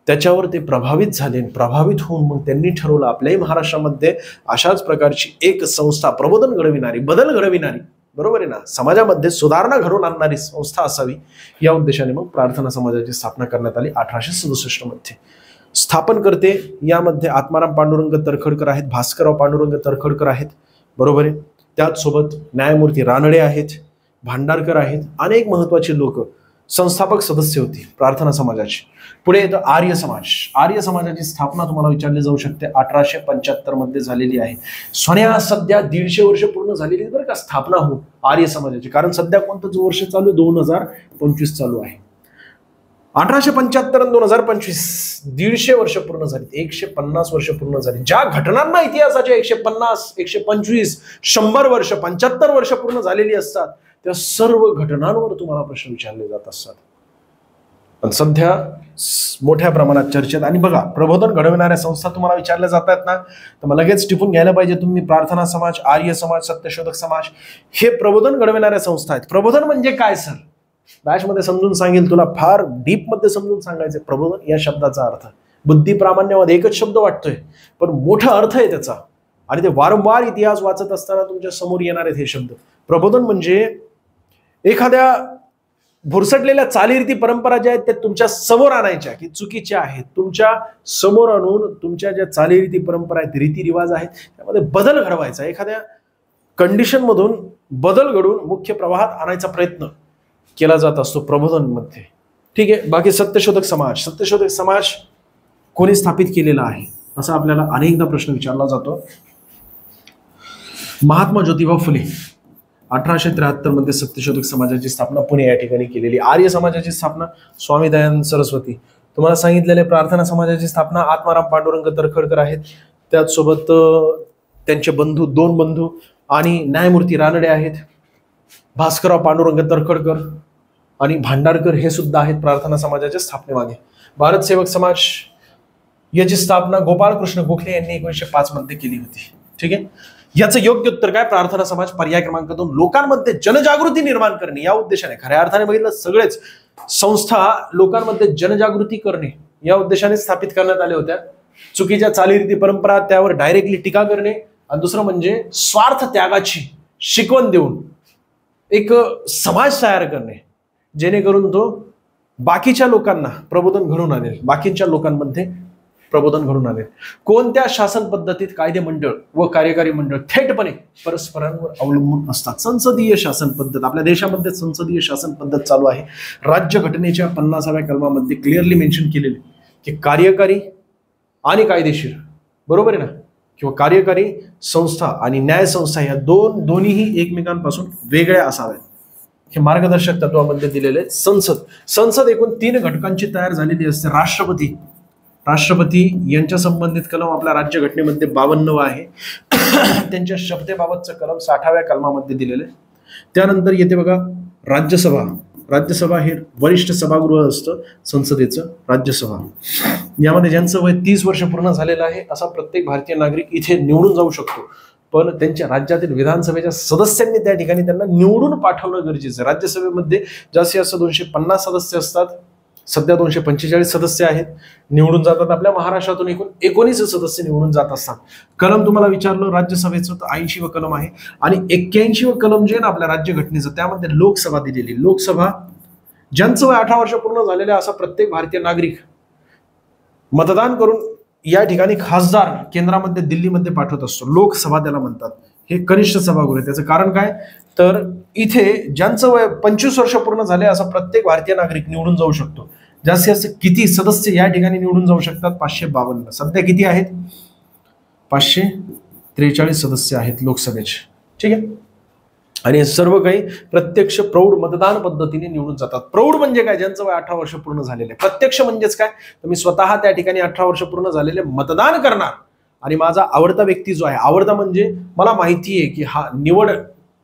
त्याच्यावर ते प्रभावित झाले. प्रभावित होऊन मग त्यांनी ठरवलं आपल्याही महाराष्ट्रामध्ये अशाच प्रकारची एक संस्था प्रबोधन घडविणारी, बदल घडविणारी, बरोबर आहे ना, समाजामध्ये सुधारणा घडवून आणणारी संस्था असावी या उद्देशाने मग प्रार्थना समाजाची स्थापना करण्यात आली 1867 मध्ये. स्थापन करते यामध्ये आत्माराम पांडुरंग तरखडकर आहेत, भास्करराव पांडुरंग तरखडकर आहेत, बरोबर आहे. त्याचसोबत न्यायमूर्ती रानडे आहेत, भांडारकर आहेत, अनेक महत्वाचे लोक संस्थापक सदस्य होते प्रार्थना समाजाची. पुढे येतं आर्य समाज. आर्य समाजाची स्थापना तुम्हाला विचारली जाऊ शकते 1875 मध्ये झालेली आहे. सोन्या सध्या 150 वर्ष पूर्ण झालेली बरं का स्थापना होऊन आर्य समाजाची. कारण सध्या कोणतं जो वर्ष चालू आहे 2025 चालू आहे. 1875 आणि 2025 150 वर्ष पूर्ण झाली, 150 वर्ष पूर्ण झाली. ज्या घटनांना इतिहासाचे 150, 125, 100 वर्ष, 75 वर्ष पूर्ण झालेली असतात त्या सर्व घटनांवर तुम्हाला प्रश्न विचारले जात असतात. पण सध्या मोठ्या प्रमाणात चर्चेत. आणि बघा प्रबोधन घडविणाऱ्या संस्था तुम्हाला विचारल्या जातात ना, तर मग लगेच टिपून घ्यायला पाहिजे तुम्ही. प्रार्थना समाज, आर्य समाज, सत्यशोधक समाज हे प्रबोधन घडविणाऱ्या संस्था आहेत. प्रबोधन म्हणजे काय सर? बॅच मध्ये समजून सांगेल तुला, फार डीप मध्ये समजून सांगायचं. प्रबोधन या शब्दाचा अर्थ बुद्धी प्रामाण्यामध्ये एकच शब्द वाटतोय पण मोठा अर्थ आहे त्याचा. आणि ते वारंवार इतिहास वाचत असताना तुमच्या समोर येणार आहेत हे शब्द. प्रबोधन म्हणजे एखाद्या भुरसटलेल्या चालीरीती परंपरा ज्या आहेत त्या तुमच्या समोर आणायच्या की चुकीच्या आहेत, तुमच्या समोर आणून तुमच्या ज्या चालीरीती परंपरा आहेत, रीतिरिवाज आहेत त्यामध्ये बदल घडवायचा. एखाद्या कंडिशन मधून बदल घडवून मुख्य प्रवाहात आणायचा प्रयत्न केला जात असतो प्रबोधन मध्ये. ठीक आहे. बाकी सत्यशोधक समाज. सत्यशोधक समाज कोणी स्थापित केलेला आहे असा आपल्याला अनेकदा प्रश्न विचारला जातो. महात्मा ज्योतिबा फुले 1873 मध्ये सत्यशोधक समाजाची स्थापना पुणे या ठिकाणी केलेली. आर्य समाजाची स्थापना स्वामी दयानंद सरस्वती. तुम्हाला सांगितलेले प्रार्थना समाजाची स्थापना आत्माराम पांडुरंग तरखडकर आहेत. त्याचसोबत त्यांचे बंधू 2 बंधू आणि न्यायमूर्ती रानडे आहेत, भास्करराव पांडुरंग तरखडकर आणि भांडारकर हे सुद्धा आहेत प्रार्थना समाजाच्या स्थापनेमागे. भारत सेवक समाज याची स्थापना गोपाळकृष्ण गोखले यांनी 1905 मध्ये केली होती. ठीक आहे. याचं योग्य उत्तर काय? प्रार्थना समाज. पर्याय क्रमांक 2 लोकांमध्ये जनजागृती निर्माण करणे या उद्देशाने. खऱ्या अर्थाने बघितलं सगळेच संस्था लोकांमध्ये जनजागृती करणे या उद्देशाने स्थापित करण्यात आल्या होत्या. चुकीच्या चालीरीती परंपरा त्यावर डायरेक्टली टीका करणे आणि दुसरं म्हणजे स्वार्थ त्यागाची शिकवण देऊन एक समाज तयार करणे जेणेकरून तो बाकीच्या लोकांना प्रबोधन घडून आणेल, बाकीच्या लोकांमध्ये प्रबोधन घडून आणेल. कोणत्या शासन पद्धतीत कायदे मंडळ व कार्यकारी मंडळ थेटपणे परस्परांवर अवलंबून असतात? संसदीय शासन पद्धत. आपल्या देशामध्ये संसदीय शासन पद्धत चालू आहे. राज्य घटनेच्या 50व्या कलमामध्ये क्लिअरली मेन्शन केलेले की कार्यकारी आणि कायदेशीर, बरोबर आहे ना, किंवा कार्यकारी संस्था आणि न्याय संस्था या दोन्हीही एकमेकांपासून वेगळ्या असाव्यात हे मार्गदर्शक तत्वामध्ये दिलेले. संसद एकूण 3 घटकांची तयार झालेली असते. राष्ट्रपती यांच्या संबंधित कलम आपल्या राज्य घटनेमध्ये 52 आहे. त्यांच्या शपथेबाबतचं कलम 60व्या कलमामध्ये दिलेले. त्यानंतर येते बघा राज्यसभा. राज्यसभा हे वरिष्ठ सभागृह असतं संसदेचं, राज्यसभा. यामध्ये ज्यांचं वय 30 वर्ष पूर्ण झालेलं आहे असा प्रत्येक भारतीय नागरिक इथे निवडून जाऊ शकतो. पण त्यांच्या राज्यातील विधानसभेच्या सदस्यांनी त्या ठिकाणी त्यांना निवडून पाठवणं गरजेचं आहे. राज्यसभेमध्ये जास्तीत जास्त 250 सदस्य असतात. सध्या 245 सदस्य आहेत, निवडून जातात. आपल्या महाराष्ट्रातून एकूण 19 सदस्य निवडून जात असतात. कलम तुम्हाला विचारलं राज्यसभेचं तर 80 व कलम आहे. आणि 81 व कलम जे आहे ना आपल्या राज्यघटनेचं, त्यामध्ये लोकसभा दिलेली. लोकसभा ज्यांचं वय 18 वर्ष पूर्ण झालेलं असा प्रत्येक भारतीय नागरिक मतदान करून या ठिकाणी खासदार केंद्रामध्ये दिल्लीमध्ये पाठवत असतो. लोकसभा त्याला म्हणतात. हे कनिष्ठ सभागृह आहे. त्याचं कारण काय तर इथे ज्यांचं वय 25 वर्ष पूर्ण झाले असा प्रत्येक भारतीय नागरिक निवडून जाऊ शकतो. जास्तीत जास्त किती सदस्य या ठिकाणी निवडून जाऊ शकतात? 552. सध्या किती आहेत? 543 सदस्य आहेत लोकसभेचे. ठीक आहे. आणि सर्व काही प्रत्यक्ष प्रौढ मतदान पद्धतीने निवडून जातात. प्रौढ म्हणजे काय? ज्यांचं वय 18 वर्ष पूर्ण झालेले. प्रत्यक्ष म्हणजेच काय तर मी स्वतः त्या ठिकाणी 18 वर्ष पूर्ण झालेले मतदान करणार आणि माझा आवडता व्यक्ती जो आहे, आवडता म्हणजे मला माहिती आहे की हा निवड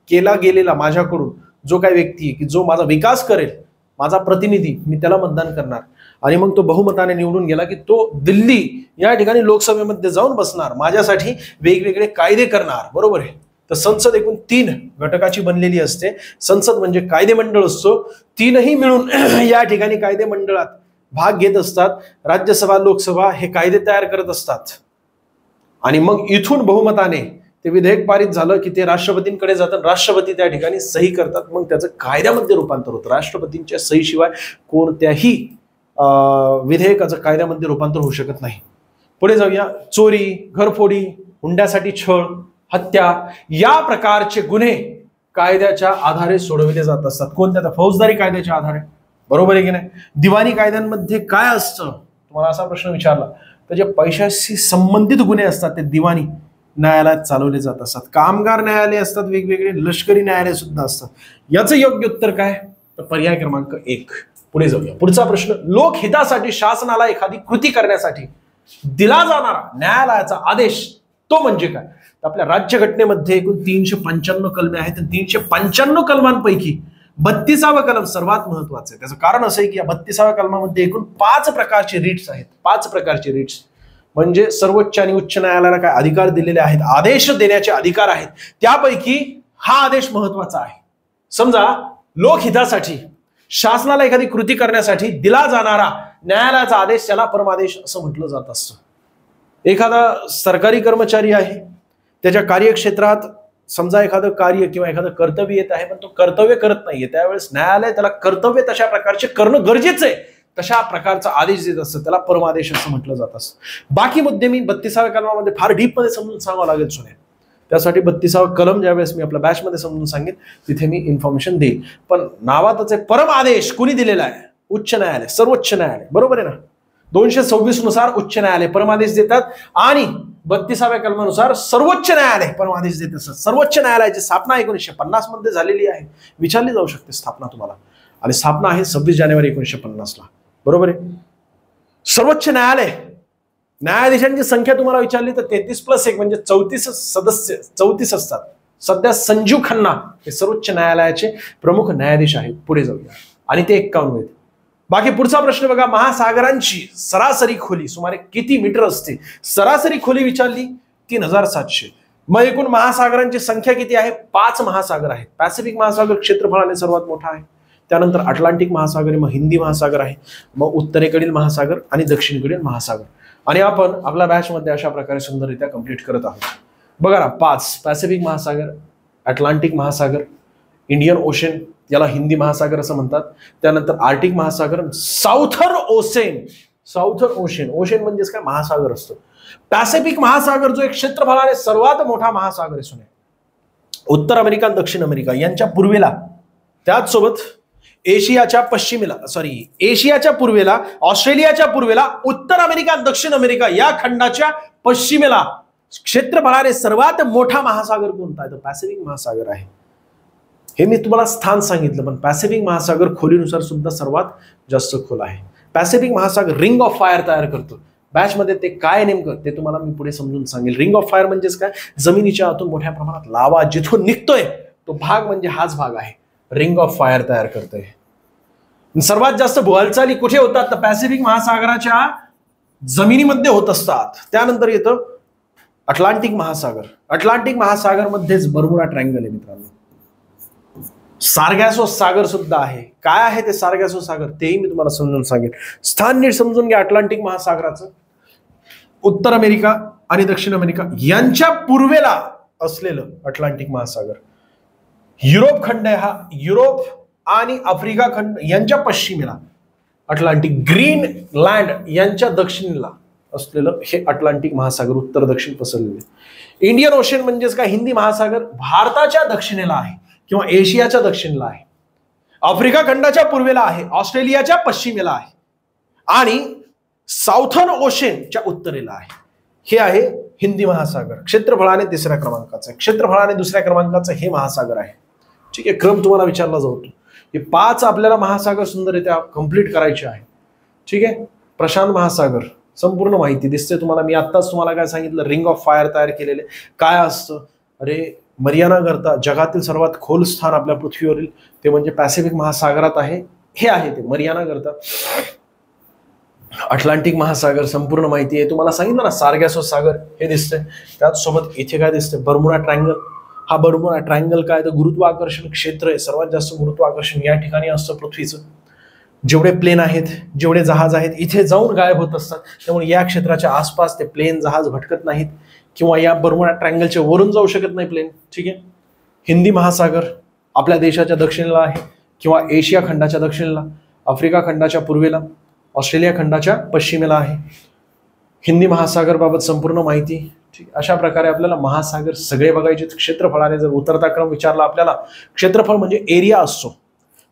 केला गेलेला माझ्याकडून जो काही व्यक्ती आहे की जो माझा विकास करेल, माझा प्रतिनिधी, मी त्याला मतदान करणार. आणि मग तो बहुमताने निवडून गेला की तो दिल्ली या ठिकाणी लोकसभेमध्ये जाऊन बसणार, माझ्यासाठी वेगवेगळे कायदे करणार. बरोबर आहे. तर संसद एकूण 3 घटकाची बनलेली असते. संसद म्हणजे कायदेमंडळ असतो. 3ही मिळून या ठिकाणी कायदेमंडळात भाग घेत असतात. राज्यसभा लोकसभा हे कायदे तयार करत असतात आणि मग इथून बहुमताने ते विधेयक पारित झालं की ते राष्ट्रपतींकडे जातात. राष्ट्रपती त्या ठिकाणी सही करतात. मग त्याचं कायद्यामध्ये रूपांतर होतं. राष्ट्रपतींच्या सहीशिवाय कोणत्याही विधेयकाचं कायद्यामध्ये रूपांतर होऊ शकत नाही. पुढे जाऊया. चोरी, घरफोडी, हुंड्यासाठी छळ, हत्या या प्रकारचे गुन्हे कायद्याच्या आधारे सोडविले जात असतात. कोणत्या? फौजदारी कायद्याच्या आधारे. बरोबर आहे की नाही? दिवाणी कायद्यांमध्ये काय असतं? तुम्हाला असा प्रश्न विचारला तर जे पैशाशी संबंधित गुन्हे असतात ते दिवाणी न्यायालयात चालवले जात असतात. कामगार न्यायालय असतात वेगवेगळे, लष्करी न्यायालय सुद्धा असतात. याचं योग्य उत्तर काय तर पर्याय क्रमांक 1. पुढे जाऊया. पुढचा प्रश्न. लोकहितासाठी शासनाला एखादी कृती करण्यासाठी दिला जाणारा न्यायालयाचा आदेश तो म्हणजे काय? आपल्या राज्यघटनेमध्ये एकूण 395 कलमे आहेत. 395 कलमांपैकी 32वा कलम सर्वात महत्वाचं आहे. त्याचं कारण असं आहे की या 32व्या कलमामध्ये एकूण 5 प्रकारचे रिट्स आहेत. 5 प्रकारचे रिट्स म्हणजे सर्वोच्च आणि उच्च न्यायालयाला काय अधिकार दिलेले आहेत, आदेश देण्याचे अधिकार आहेत. त्यापैकी हा आदेश महत्वाचा आहे. समजा लोकहितासाठी शासनाला एखादी कृती करण्यासाठी दिला जाणारा न्यायालयाचा आदेश त्याला परमादेश असं म्हटलं जात असतं. एखादा सरकारी कर्मचारी आहे, त्याच्या कार्यक्षेत्रात समजा एखादं कार्य किंवा एखादं कर्तव्य येत आहे पण तो कर्तव्य करत नाहीये, त्यावेळेस न्यायालय त्याला कर्तव्य तशा प्रकारचे करणं गरजेचं आहे तशा प्रकारचा आदेश देत असतं. त्याला परमादेश असं म्हटलं जात असतं. बाकी मुद्दे मी 32व्या कलमामध्ये फार डीप मध्ये समजून सांगावं लागेल सोन्या. त्यासाठी 32वा कलम ज्यावेळेस मी आपल्या बॅचमध्ये समजून सांगेन तिथे मी इन्फॉर्मेशन देईन. पण नावातच आहे परम आदेश कुणी दिलेला आहे? उच्च न्यायालय, सर्वोच्च न्यायालय. बरोबर आहे ना? 226 नुसार उच्च न्यायालय परमादेश देतात आणि 32व्या कलमानुसार सर्वोच्च न्यायालय परमादेश देत असतात. सर्वोच्च न्यायालयाची स्थापना 1950 मध्ये झालेली आहे. विचारली जाऊ शकते स्थापना तुम्हाला. आणि स्थापना आहे 26 जानेवारी 1950 ला. बरोबर आहे. सर्वोच्च न्यायालय न्यायाधीशांची संख्या तुम्हाला विचारली तर 33+1 म्हणजे 34 सदस्य 34 असतात. सध्या संजीव खन्ना हे सर्वोच्च न्यायालयाचे प्रमुख न्यायाधीश आहेत. पुढे जाऊया. आणि ते 51 आहेत. बाकी पुढचा प्रश्न बघा. महासागरांची सरासरी खोली सुमारे किती मीटर असते? सरासरी खोली विचारली 3700. मग एकूण महासागरांची संख्या किती आहे? 5 महासागर आहेत. पॅसिफिक महासागर क्षेत्रफळाने सर्वात मोठा आहे. त्यानंतर अटलांटिक महासागर, मग हिंदी महासागर आहे, मग उत्तरेकडील महासागर आणि दक्षिणेकडील महासागर. आणि आपण आपल्या बॅच मध्ये अशा प्रकारे सुंदररित्या कंप्लीट करत आहोत. बघा ना, 5 पॅसिफिक महासागर, अटलांटिक महासागर, इंडियन ओशन याला हिंदी महासागर असं म्हणतात. त्यानंतर आर्टिक महासागर, Southern ocean. Southern ocean, ocean म्हणजेच काय? महासागर असतो. पॅसिफिक महासागर जो एक क्षेत्रफळाने सर्वात मोठा महासागर आहे सोने. उत्तर अमेरिका आणि दक्षिण अमेरिका यांच्या पूर्वेला, त्याचसोबत एशियाच्या पूर्वेला, ऑस्ट्रेलियाच्या पूर्वेला, उत्तर अमेरिका आणि दक्षिण अमेरिका या खंडाच्या पश्चिमेला क्षेत्रफळाने सर्वात मोठा महासागर कोणता आहे? तर पॅसिफिक महासागर आहे. हे मी तुम्हाला स्थान सांगितलं पण पॅसिफिक महासागर खोलीनुसार सुद्धा सर्वात जास्त खोल आहे. पॅसिफिक महासागर रिंग ऑफ फायर तयार करतो. बॅच मध्ये ते काय नेमकं ते तुम्हाला मी पुढे समजून सांगेल. रिंग ऑफ फायर म्हणजेच काय? जमिनीच्या आतून मोठ्या प्रमाणात लावा जिथून निघतोय तो भाग म्हणजे हाच भाग आहे. रिंग ऑफ फायर तयार करतोय. सर्वात जास्त हालचाली कुठे होतात तर पॅसिफिक महासागराच्या जमिनीमध्ये होत असतात. त्यानंतर येतं अटलांटिक महासागर. अटलांटिक महासागर मध्येच बर्मुडा ट्रायंगल आहे मित्रांनो. सार्गॅसो सागर सुद्धा आहे. काय आहे ते सार्गॅसो सागर तेही मी तुम्हाला समजून सांगेन. स्थान नीट समजून घ्या अटलांटिक महासागराचं. उत्तर अमेरिका आणि दक्षिण अमेरिका यांच्या पूर्वेला असलेलं अटलांटिक महासागर. युरोप खंड आहे हा. युरोप आणि आफ्रिका खंड यांच्या पश्चिमेला अटलांटिक. ग्रीनलँड यांच्या दक्षिणेला असलेलं हे अटलांटिक महासागर उत्तर दक्षिण पसरलेले. इंडियन ओशन म्हणजेच काय हिंदी महासागर भारताच्या दक्षिणेला आहे किंवा एशियाच्या दक्षिणेला आहे. आफ्रिका खंडाच्या पूर्वेला आहे. ऑस्ट्रेलियाच्या पश्चिमेला आहे आणि साऊथर्न ओशनच्या उत्तरेला आहे. हे आहे हिंदी महासागर. क्षेत्रफळाने तिसऱ्या क्रमांकाचं, क्षेत्रफळाने दुसऱ्या क्रमांकाचं हे महासागर आहे. ठीक आहे. क्रम तुम्हाला विचारला जातो. हे 5 आपल्याला महासागर सुंदररित्या कंप्लीट करायचे आहे. ठीक आहे. प्रशांत महासागर संपूर्ण माहिती दिसते तुम्हाला. मी आत्ताच तुम्हाला काय सांगितलं, रिंग ऑफ फायर तयार केलेले. काय असतं, अरे मरियाना गर्ता जगातील सर्वात खोल स्थान आपल्या पृथ्वीवरील ते म्हणजे पॅसिफिक महासागरात आहे. हे आहे ते मरियाना गर्ता. अटलांटिक महासागर संपूर्ण माहिती आहे तुम्हाला सांगितलं ना. सार्गॅसो सागर हे दिसतंय. त्याचसोबत इथे काय दिसतंय, बर्मुडा ट्रायंगल. हा बर्मुडा ट्रायंगल काय तर गुरुत्वाकर्षण क्षेत्र आहे. सर्वात जास्त गुरुत्वाकर्षण या ठिकाणी असतं पृथ्वीचं. जेवढे प्लेन आहेत, जेवढे जहाज आहेत इथे जाऊन गायब होत असतात. त्यामुळे या क्षेत्राच्या आसपास ते प्लेन जहाज भटकत नाहीत किंवा या बर्मुडा ट्रायंगलच्या वरून जाऊ शकत नाही प्लेन. ठीक आहे. हिंदी महासागर आपल्या देशाच्या दक्षिणेला आहे किंवा एशिया खंडाच्या दक्षिणेला, आफ्रिका खंडाच्या पूर्वेला, ऑस्ट्रेलिया खंडाच्या पश्चिमेला आहे. हिंदी महासागर बाबत संपूर्ण माहिती. ठीक. अशा प्रकारे आपल्याला महासागर सगळे बघायचे. क्षेत्रफळाने जर उतरता क्रम विचारला आपल्याला, क्षेत्रफळ म्हणजे एरिया असतो.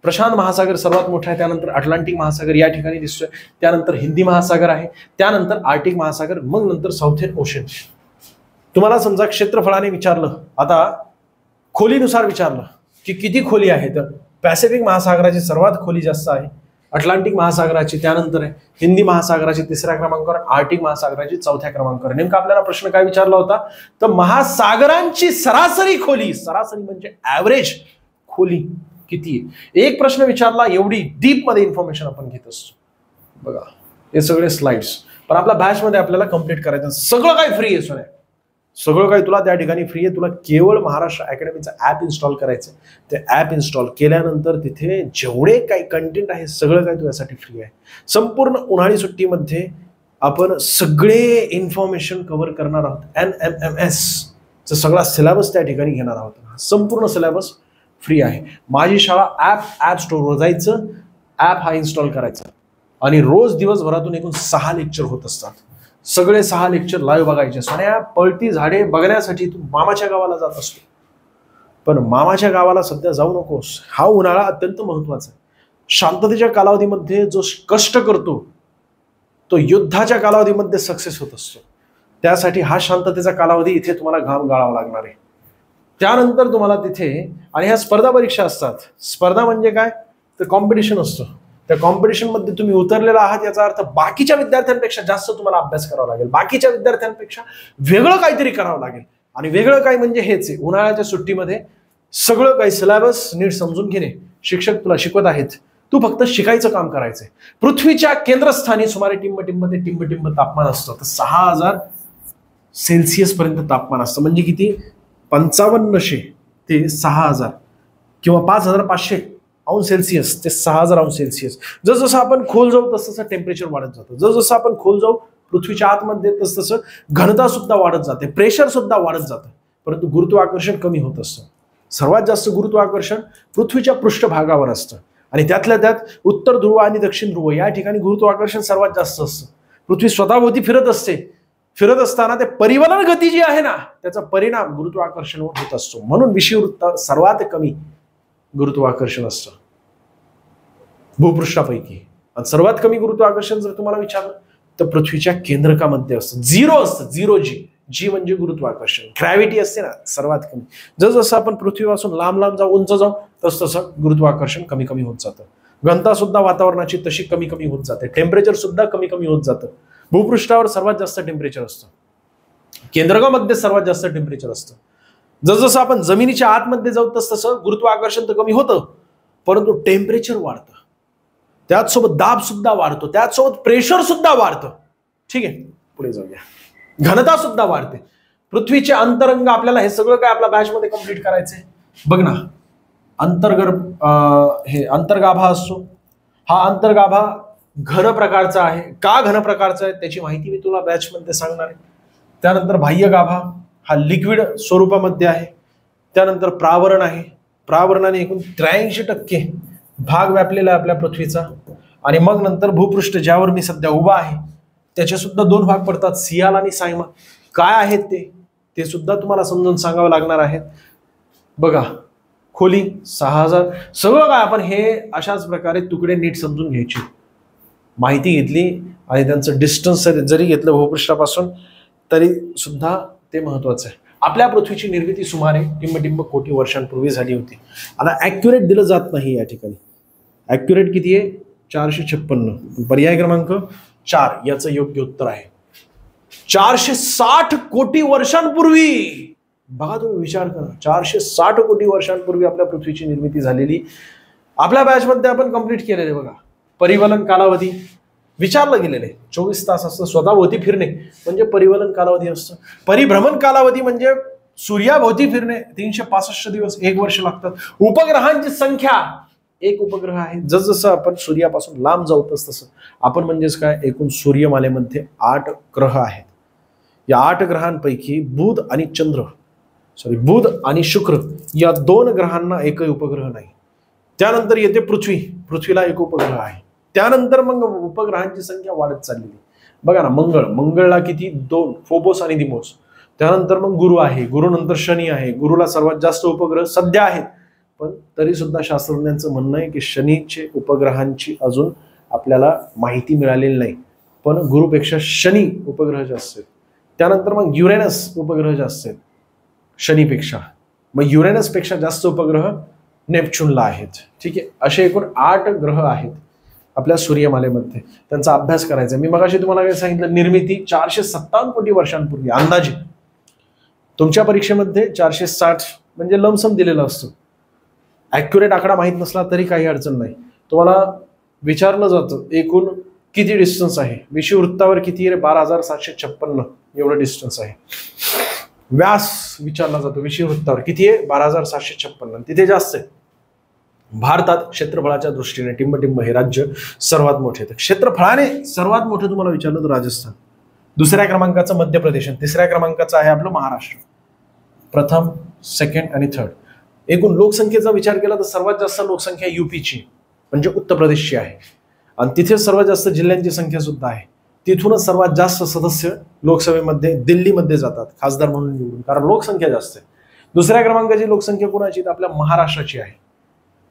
प्रशांत महासागर सर्वात मोठा आहे. त्यानंतर अटलांटिक महासागर या ठिकाणी दिसतोय. त्यानंतर हिंदी महासागर आहे. त्यानंतर आर्टिक महासागर, मग नंतर साऊथर्न ओशन. तुम्हाला समजा क्षेत्रफळाने विचारलं, आता खोलीनुसार विचारलं की किती खोली आहे, तर पॅसिफिक महासागराची सर्वात खोली जास्त आहे. अटलांटिक महासागराची त्यानंतर आहे. हिंदी महासागराची तिसऱ्या क्रमांकावर, आर्टिक महासागराची चौथ्या क्रमांकावर. नेमका आपल्याला प्रश्न काय विचारला होता तर महासागरांची सरासरी खोली, सरासरी म्हणजे ऍव्हरेज खोली किती आहे. एक प्रश्न विचारला, एवढी डीप मध्ये इन्फॉर्मेशन आपण घेत असतो. बघा हे सगळे स्लाइड्स, पण आपल्या बॅच मध्ये आपल्याला कंप्लीट करायचं. सगळं काही फ्री आहे सोन्या, सगळं काही तुला त्या ठिकाणी फ्री आहे. तुला केवळ महाराष्ट्र अकॅडमीचं ऍप इन्स्टॉल करायचं. ते ऍप इन्स्टॉल केल्यानंतर तिथे जेवढे काही कंटेंट आहे सगळं काही तुझ्यासाठी फ्री आहे. संपूर्ण उन्हाळी सुट्टीमध्ये आपण सगळे इन्फॉर्मेशन कव्हर करणार आहोत. NMMS चा सगळा सिलेबस त्या ठिकाणी घेणार आहोत. संपूर्ण सिलेबस फ्री आहे. माझी शाळा ऍप स्टोअरवर जायचं, ऍप हा इन्स्टॉल करायचा आणि रोज दिवसभरातून एकूण 6 लेक्चर होत असतात. सगळे 6 लेक्चर लाईव्ह बघायचे. सोन्या पळती झाडे बघण्यासाठी तू मामाच्या गावाला जात असतो, पण मामाच्या गावाला सध्या जाऊ नकोस. हा उन्हाळा अत्यंत महत्वाचा आहे. शांततेच्या कालावधीमध्ये जो कष्ट करतो तो युद्धाच्या कालावधीमध्ये सक्सेस होत असतो. त्यासाठी हा शांततेचा कालावधी इथे तुम्हाला घाम गाळावा लागणार आहे. त्यानंतर तुम्हाला तिथे, आणि ह्या स्पर्धा परीक्षा असतात. स्पर्धा म्हणजे काय तर कॉम्पिटिशन असतं. त्या कॉम्पिटिशन मध्ये तुम्ही उतरलेला आहात याचा अर्थ बाकीच्या विद्यार्थ्यांपेक्षा जास्त तुम्हाला अभ्यास करावा लागेल. बाकीच्या विद्यार्थ्यांपेक्षा वेगळं काहीतरी करावं लागेल. आणि वेगळं काय म्हणजे हेच आहे, उन्हाळ्याच्या सुट्टीमध्ये सगळं काही सिलेबस नीट समजून घेणे. शिक्षक तुला शिकवत आहेत, तू फक्त शिकायचं काम करायचंय. पृथ्वीच्या केंद्रस्थानी सुमारे टिंब टिंब तापमान असतं. तर 6000 सेल्सिअस पर्यंत तापमान असतं. म्हणजे किती, 5500 ते 6000 किंवा 5500 अंश सेल्सिअस ते 6000 अंश सेल्सिअस. जसं आपण खोल जाऊ तसं टेम्परेचर वाढत जातं. जसं आपण खोल जाऊ पृथ्वीच्या आतमध्ये तसं घनता सुद्धा वाढत जाते, प्रेशर सुद्धा वाढत जातं. परंतु गुरुत्वाकर्षण कमी होत असतं. सर्वात जास्त गुरुत्वाकर्षण पृथ्वीच्या पृष्ठभागावर असतं आणि त्यातल्या त्यात उत्तर ध्रुव आणि दक्षिण ध्रुव या ठिकाणी गुरुत्वाकर्षण सर्वात जास्त असतं. पृथ्वी स्वतःभोवती फिरत असते. फिरत असताना ते परिवलन गती जी आहे ना त्याचा परिणाम गुरुत्वाकर्षणावर होत असतो. म्हणून विषुववृत्तावर सर्वात कमी गुरुत्वाकर्षण असतं भूपृष्ठापैकी. आणि सर्वात कमी गुरुत्वाकर्षण जर तुम्हाला विचारलं तर पृथ्वीच्या केंद्रकामध्ये असतं. 0 असतं. 0 जी म्हणजे गुरुत्वाकर्षण. ग्रॅव्हिटी असते ना सर्वात कमी. जसं आपण पृथ्वीपासून लांब जाऊ, उंच जाऊ, तसं गुरुत्वाकर्षण कमी कमी होत जातं. घनता सुद्धा वातावरणाची तशी कमी कमी होत जाते. टेम्परेचर सुद्धा कमी कमी होत जातं. भूपृष्ठावर सर्वात जास्त टेम्परेचर असतं. केंद्रकामध्ये सर्वात जास्त टेम्परेचर असतं. जसं आपण जमिनीच्या आतमध्ये जाऊ तसं गुरुत्वाकर्षण तर कमी होतं, परंतु टेम्परेचर वाढतं. त्याचसोबत दाब सुद्धा वाढतो, त्याचसोबत प्रेशर सुद्धा वाढतं. ठीक आहे, पुढे जाऊया. घनता सुद्धा वाढते. पृथ्वीचे अंतरंग, आपल्याला हे सगळं काय आपल्या बॅच मध्ये कंप्लीट करायचंय. बघ ना, हे अंतर्गाभा असतो. हा अंतर्गाभा घन प्रकारचा आहे. का घन प्रकारचा आहे त्याची माहिती मी तुला बॅच मध्ये सांगणार आहे. त्यानंतर बाह्य गाभा हा लिक्विड स्वरूपामध्ये आहे. त्यानंतर प्रावरण आहे. प्रावरणाने एकूण 83% भाग व्यापलेला आहे आपल्या पृथ्वीचा. आणि मग नंतर भूपृष्ठ, ज्यावर मी सध्या उभा आहे, त्याचे सुद्धा 2 भाग पडतात, सियाल आणि सायमा. काय आहेत ते सुद्धा तुम्हाला समजून सांगावं लागणार आहेत. बघा, खोली 6000, सगळं काय आपण हे अशाच प्रकारे तुकडे नीट समजून घ्यायचे. माहिती घेतली आणि त्यांचं डिस्टन्स जरी घेतलं भूपृष्ठापासून तरी सुद्धा ते महत्वाचं आहे. आपल्या पृथ्वीची निर्मिती सुमारे टिंब कोटी वर्षांपूर्वी झाली होती. आता ॲक्युरेट दिलं जात नाही या ठिकाणी. ॲक्युरेट किती आहे? 456. पर्याय क्रमांक 4 याचं योग्य उत्तर आहे. 460 कोटी वर्षांपूर्वी. बघा, तुम्ही विचार करा, 460 कोटी वर्षांपूर्वी आपल्या पृथ्वीची निर्मिती झालेली. आपल्या बॅचमध्ये आपण कंप्लीट केलेले. बघा, परिवलन कालावधी विचारलं गेलेलं आहे. 24 तास असतं. स्वतःभोवती फिरणे म्हणजे परिवलन कालावधी असतं. परिभ्रमण कालावधी म्हणजे सूर्याभोवती फिरणे 365 दिवस, 1 वर्ष लागतात. उपग्रहांची संख्या, 1 उपग्रह आहे. जसजसं आपण सूर्यापासून लांब जाऊ तसं आपण म्हणजेच काय, एकूण सूर्यमालेमध्ये 8 ग्रह आहेत. या 8 ग्रहांपैकी बुध आणि शुक्र या 2 ग्रहांना एकही उपग्रह नाही. त्यानंतर येते पृथ्वी. पृथ्वीला 1 उपग्रह आहे. त्यानंतर मग उपग्रहांची संख्या वाढत चाललेली. बघा ना, मंगळला किती? 2, फोबोस आणि दिमोस. त्यानंतर मग गुरु आहे. गुरुनंतर शनी आहे. गुरुला सर्वात जास्त उपग्रह सध्या आहेत, पण तरी सुद्धा शास्त्रज्ञांचं म्हणणं आहे की शनीचे उपग्रहांची अजून आपल्याला माहिती मिळालेली नाही, पण गुरुपेक्षा शनी उपग्रह जास्त आहेत. त्यानंतर मग युरेनस उपग्रह जास्त आहेत शनीपेक्षा. मग युरेनसपेक्षा जास्त उपग्रह नेपच्यूनला आहेत. ठीक आहे, असे एकूण 8 ग्रह आहेत आपल्या सूर्यमालेमध्ये. त्यांचा अभ्यास करायचा. मी मगाशी तुम्हाला काय सांगितलं, निर्मिती 457 कोटी वर्षांपूर्वी अंदाजे. तुमच्या परीक्षेमध्ये 460 म्हणजे लमसम दिलेलं असतं. ॲक्युरेट आकडा माहीत नसला तरी काही अडचण नाही. तुम्हाला विचारलं जातं एकूण किती डिस्टन्स आहे. विषुववृत्तावर किती आहे? 12,756 एवढं डिस्टन्स आहे. व्यास विचारला जातो विषुववृत्तावर किती आहे? 12,756. तिथे जास्त आहे. भारतात क्षेत्रफळाच्या दृष्टीने टिंब हे राज्य सर्वात मोठे आहे. क्षेत्रफळाने सर्वात मोठं तुम्हाला विचारलं तर राजस्थान. 2ऱ्या क्रमांकाचं मध्य प्रदेश. 3ऱ्या क्रमांकाचं आहे आपलं महाराष्ट्र. प्रथम, सेकंड आणि थर्ड. एकूण लोकसंख्येचा विचार केला तर सर्वात जास्त लोकसंख्या यूपीची म्हणजे उत्तर प्रदेशची आहे. आणि तिथे सर्वात जास्त जिल्ह्यांची संख्या सुद्धा आहे. तिथूनच सर्वात जास्त सदस्य लोकसभेमध्ये दिल्लीमध्ये जातात खासदार म्हणून निवडून, कारण लोकसंख्या जास्त आहे. 2ऱ्या क्रमांकाची लोकसंख्या कोणाची? आपल्या महाराष्ट्राची आहे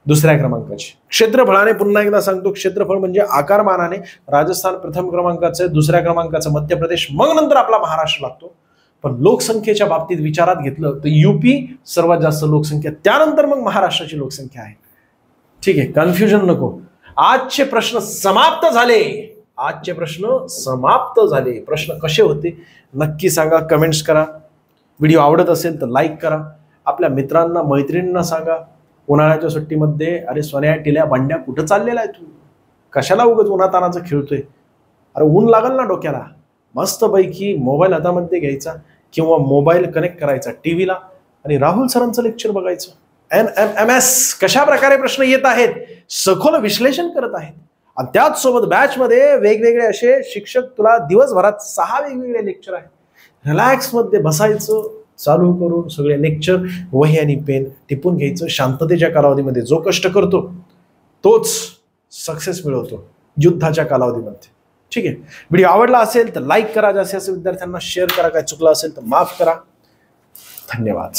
2ऱ्या क्रमांकाची. क्षेत्रफळाने पुन्हा एकदा सांगतो, क्षेत्रफळ म्हणजे आकारमानाने राजस्थान प्रथम क्रमांकाचं, 2ऱ्या क्रमांकाचं मध्य प्रदेश, मग नंतर आपला महाराष्ट्र लागतो. पण लोकसंख्येच्या बाबतीत विचारात घेतलं तर यूपी सर्वात जास्त लोकसंख्या, त्यानंतर मग महाराष्ट्राची लोकसंख्या आहे. ठीक आहे, कन्फ्युजन नको. आजचे प्रश्न समाप्त झाले. प्रश्न कसे होते नक्की सांगा, कमेंट्स करा. व्हिडिओ आवडत असेल तर लाईक करा. आपल्या मित्रांना मैत्रिणींना सांगा. उन्हाळ्याच्या सुट्टीमध्ये अरे सोन्या टिल्या भांड्या कुठं चाललेला आहे तू? कशाला उगाच उन्हातानाचं खेळतोय? अरे ऊन लागल ना डोक्याला. मस्तपैकी मोबाईल हातामध्ये घ्यायचा किंवा मोबाईल कनेक्ट करायचा टीव्हीला आणि राहुल सरांचं लेक्चर बघायचं. NMMS कशा प्रकारे प्रश्न येत आहेत, सखोल विश्लेषण करत आहेत. आणि त्याच सोबत बॅच मध्ये वेगवेगळे असे शिक्षक तुला दिवसभरात 6 वेगवेगळे लेक्चर आहेत. रिलॅक्स मध्ये बसायचं, चालू करून सगळे लेक्चर वही आणि पेन टिपून घ्यायचं. शांततेच्या कालावधीमध्ये जो कष्ट करतो तोच सक्सेस मिळवतो युद्धाच्या कालावधीमध्ये. ठीक आहे, व्हिडिओ आवडला असेल तर लाईक करा, जास्तीत जास्त विद्यार्थ्यांना शेअर करा, काय चुकलं असेल तर माफ करा. धन्यवाद.